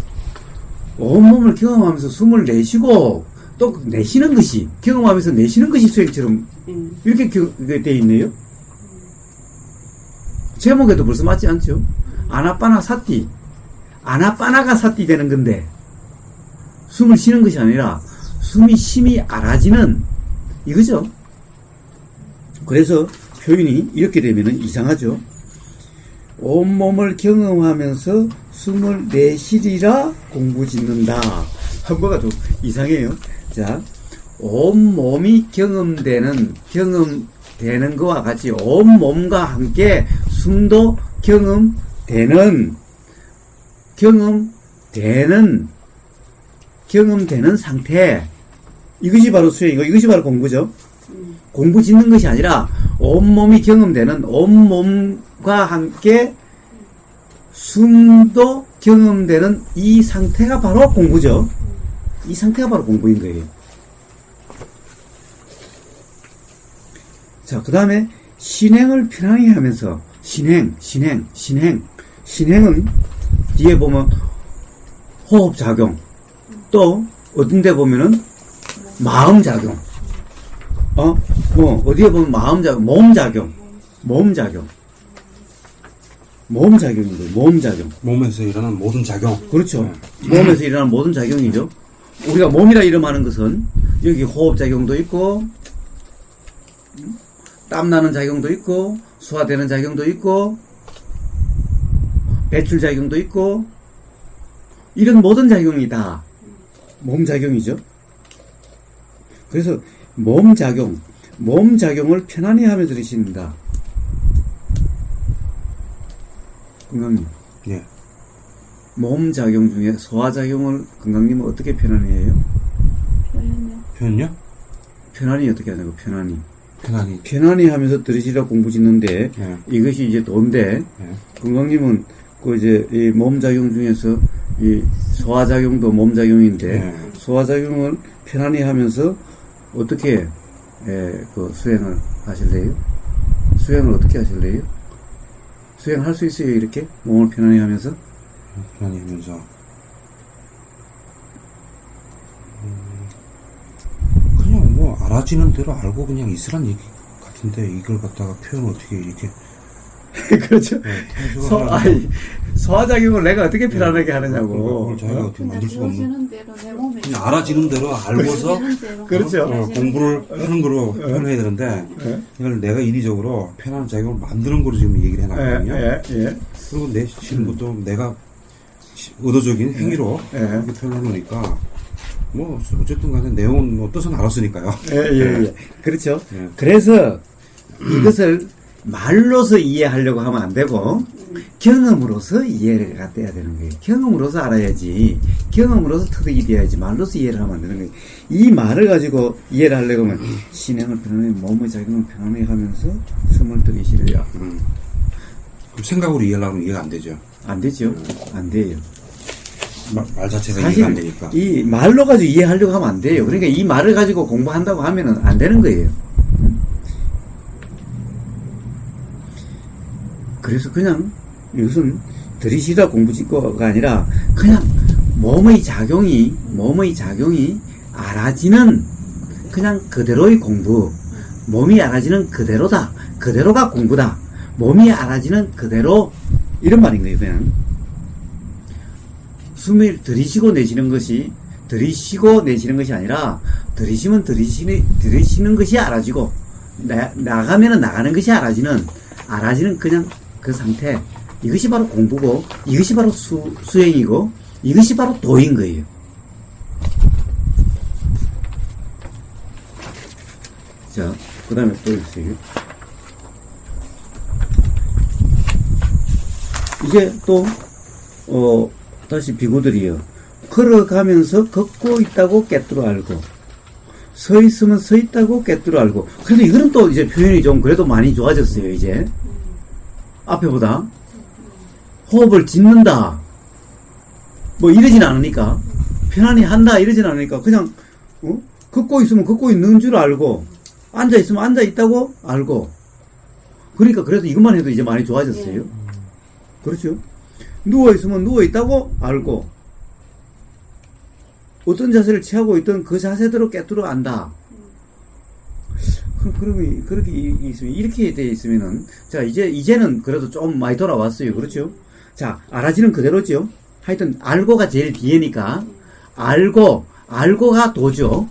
온몸을 경험하면서 숨을 내쉬고 또 내쉬는 것이, 경험하면서 내쉬는 것이 수행처럼 이렇게 되어 있네요. 제목에도 벌써 맞지 않죠? 아나파나사티, 아나파나가 사티 되는 건데 숨을 쉬는 것이 아니라 숨이 심히 알아지는 이거죠. 그래서 표현이 이렇게 되면은 이상하죠. 온몸을 경험하면서 숨을 내쉬리라 공부짓는다. 한번가 좀 이상해요. 자, 온몸이 경험되는 것과 같이 온몸과 함께 숨도 경험되는 상태. 이것이 바로 수행이고, 이것이 바로 공부죠. 공부 짓는 것이 아니라 온몸이 경험되는, 온몸과 함께 숨도 경험되는 이 상태가 바로 공부죠. 이 상태가 바로 공부인 거예요. 자, 그 다음에 신행을 편안히 하면서, 신행은 뒤에 보면 호흡작용, 또 어딘데 보면은 마음작용, 어디에 보면 마음작용, 몸작용인 거예요. 몸작용. 몸에서 일어나는 모든 작용. 그렇죠. 몸에서 일어나는 모든 작용이죠. 우리가 몸이라 이름하는 것은 여기 호흡작용도 있고, 땀나는 작용도 있고, 소화되는 작용도 있고, 배출작용도 있고, 이런 모든 작용이 다 몸작용이죠. 그래서 몸작용을 편안히 하며 들으신다. 건강님. 예. 몸작용 중에 소화작용을 건강님은 어떻게 편안히 해요? 표현요? 편안히 어떻게 하냐고, 편안히 하면서 들으시라 공부 짓는데, 예. 이것이 이제 도인데, 예. 건강님은 이 몸작용 중에서 이 소화작용도 몸작용인데, 소화작용을 편안히 하면서 어떻게 수행을 하실래요? 수행을 어떻게 하실래요? 수행할 수 있어요, 이렇게? 몸을 편안히 하면서? 편안히 하면서. 그냥 뭐, 알아지는 대로 알고 그냥 있으란 얘기 같은데, 이걸 갖다가 표현을 어떻게 이렇게. 그렇죠. 해석을 소화작용을 내가 어떻게 편안하게 하느냐고. 그걸 자기가 어떻게 만들 수가 없는. 주어지는 대로 내 몸에 그냥 알아지는 대로 알고서 주어지는 대로 그렇죠. 공부를 하는 거로 표현해야 되는데, 이걸 내가 인위적으로 편안한 작용을 만드는 거로 지금 얘기를 해놨거든요. 예. 그리고 내 지금부터 내가 의도적인 행위로 예. 이렇게 표현해 놓으니까, 뭐, 어쨌든 간에 내용은 뭐 뜻은 알았으니까요. 예. 그렇죠. 예. 그래서 이것을 말로서 이해하려고 하면 안 되고, 경험으로서 이해가 돼야 되는 거예요. 경험으로서 알아야지. 경험으로서 터득이 돼야지. 말로서 이해를 하면 안 되는 거예요. 이 말을 가지고 이해를 하려고 하면, 신행을 편안히, 몸의 작용을 편안히 하면서 숨을 들이쉬려야. 그럼 생각으로 이해하려면 이해가 안 되죠. 안 되죠. 안 돼요. 말 자체가 사실 이해가 안 되니까. 이 말로 가지고 이해하려고 하면 안 돼요. 그러니까 이 말을 가지고 공부한다고 하면은 안 되는 거예요. 그래서 그냥 이것은 들이시다 공부지거가 아니라 그냥 몸의 작용이 알아지는 그냥 그대로의 공부. 몸이 알아지는 그대로다. 그대로가 공부다. 몸이 알아지는 그대로 이런 말인 거예요. 그냥 숨을 들이쉬고 내쉬는 것이 아니라 들이쉬면 들이쉬는 것이 알아지고 나가면은 나가는 것이 알아지는 그냥 그 상태. 이것이 바로 공부고 이것이 바로 수행이고 이것이 바로 도인 거예요. 자, 그 다음에 또 있어요. 이제 또 다시 비구들이요. 걸어가면서 걷고 있다고 깨뜨려 알고, 서 있으면 서 있다고 깨뜨려 알고. 그래도 이거는 또 이제 표현이 좀 그래도 많이 좋아졌어요, 이제. 앞에보다. 호흡을 짓는다. 뭐 이러진 않으니까. 편안히 한다, 이러진 않으니까. 그냥, 걷고 있으면 걷고 있는 줄 알고, 앉아 있으면 앉아 있다고 알고. 그러니까 그래도 이것만 해도 이제 많이 좋아졌어요. 그렇죠? 누워있으면 누워있다고 알고, 어떤 자세를 취하고 있던 그 자세대로 깨뜨려 안다. 그렇게 있으면, 이렇게 돼 있으면은, 자, 이제는 그래도 좀 많이 돌아왔어요. 그렇죠? 자, 알아지는 그대로죠? 하여튼, 알고가 제일 뒤에니까, 알고가 도죠?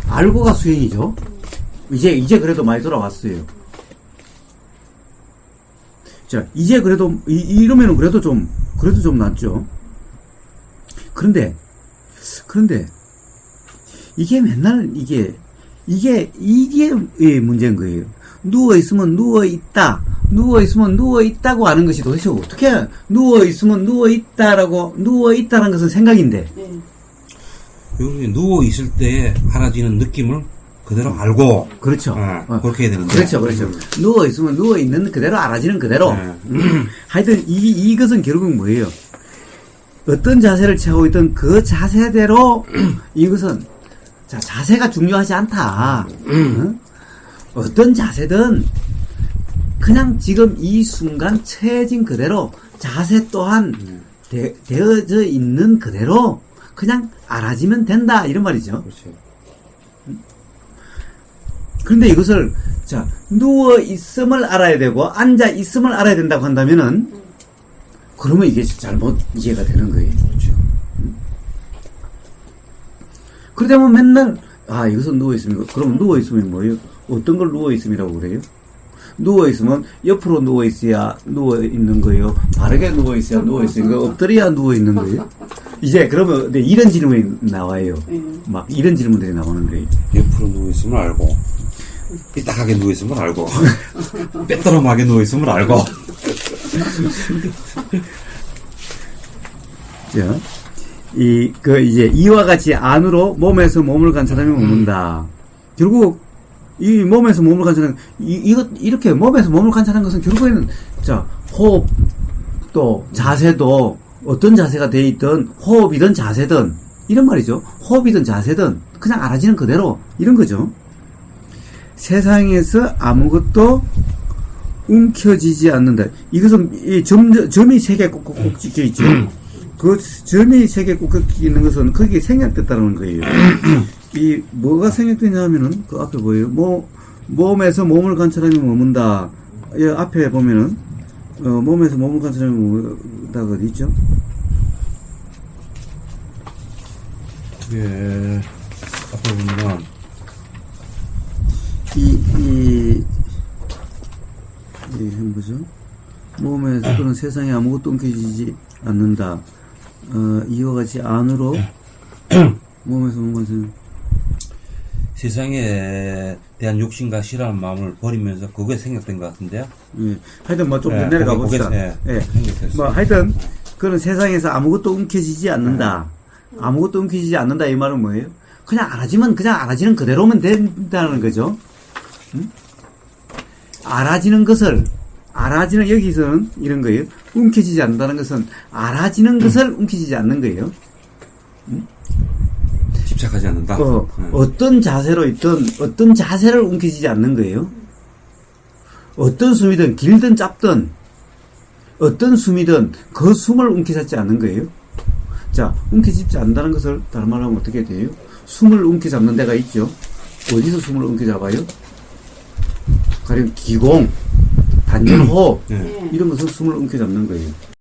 알고가 수행이죠? 이제 그래도 많이 돌아왔어요. 자, 이제 그래도, 이러면은 그래도 좀 낫죠. 그런데, 이게 맨날, 이게 문제인 거예요. 누워있으면 누워있으면 누워있다고 하는 것이 도대체 어떻게, 누워있으면 누워있다라는 것은 생각인데. 여기 누워있을 때 알아지는 느낌을 그대로 알고. 그렇죠. 그렇게 해야 되는데. 그렇죠. 누워있으면 누워있는 그대로 알아지는 그대로. 하여튼, 이것은 결국은 뭐예요? 어떤 자세를 취하고 있던 그 자세대로, 이것은, 자, 자세가 중요하지 않다. 어떤 자세든, 그냥 지금 이 순간 처해진 그대로, 자세 또한 되어져 있는 그대로, 그냥 알아지면 된다. 이런 말이죠. 그렇죠. 그런데 이것을, 자, 누워있음을 알아야 되고, 앉아있음을 알아야 된다고 한다면은, 그러면 이게 잘못 이해가 되는 거예요. 그렇죠. 그러다 보면 맨날, 이것은 누워있음이고, 그럼 누워있으면 뭐예요? 어떤 걸 누워있음이라고 그래요? 누워있으면 옆으로 누워있는 거예요? 바르게 누워있어야 누워있는 거예요? 엎드려야 누워있는 거예요? 이제 그러면 이런 질문이 나와요. 막 이런 질문들이 나오는 거예요. 옆으로 누워있으면 알고, 삐딱하게 누워있으면 알고, 빼떠름하게 누워있으면 알고. 자, 이제 이와 같이 안으로 몸에서 몸을 관찰하며 머문다. 결국, 이 몸에서 몸을 관찰하는, 이렇게 몸에서 몸을 관찰하는 것은 결국에는, 자, 호흡도, 자세도, 어떤 자세가 돼 있든, 호흡이든 자세든, 이런 말이죠. 호흡이든 자세든, 그냥 알아지는 그대로, 이런 거죠. 세상에서 아무것도 움켜쥐지 않는다. 이것은 이 점이 세 개 꼭꼭 찍혀 있죠. 그 점이 세 개 꼭꼭 찍혀 있는 것은 거기에 생략됐다는 거예요. 이 뭐가 생략되냐면은 그 앞에 보여요. 몸에서 몸을 관찰하며 머문다. 이 앞에 보면은 몸에서 몸을 관찰하며 머문다가 어디 있죠? 예. 앞에 보면 뭐죠? 몸에서 그런 세상에 아무것도 옮겨지지 않는다. 이와 같이 안으로 몸에서 뭔가 세상에 대한 욕심과 싫어하는 마음을 버리면서 그거에 생각된 것 같은데요. 예. 하여튼 뭐 좀 예, 내려가 거기 봅시다. 예, 생각됐어요. 뭐 하여튼 그런 세상에서 아무것도 움켜지지 않는다. 아무것도 움켜지지 않는다 이 말은 뭐예요? 그냥 알아지는 그대로면 된다는 거죠. 응? 알아지는 여기서는 이런 거예요. 움켜지지 않는다는 것은 알아지는 것을 움켜지지 않는 거예요. 집착하지 않는다. 어떤 자세로 있든 어떤 자세를 움켜지지 않는 거예요. 어떤 숨이든 길든 짧든 어떤 숨이든 그 숨을 움켜잡지 않는 거예요. 자, 움켜잡지 않는다는 것을 다른 말로 하면 어떻게 돼요? 숨을 움켜잡는 데가 있죠. 어디서 숨을 움켜잡아요? 가령 기공, 단전호흡 예. 이런 것은 숨을 움켜잡는 거예요.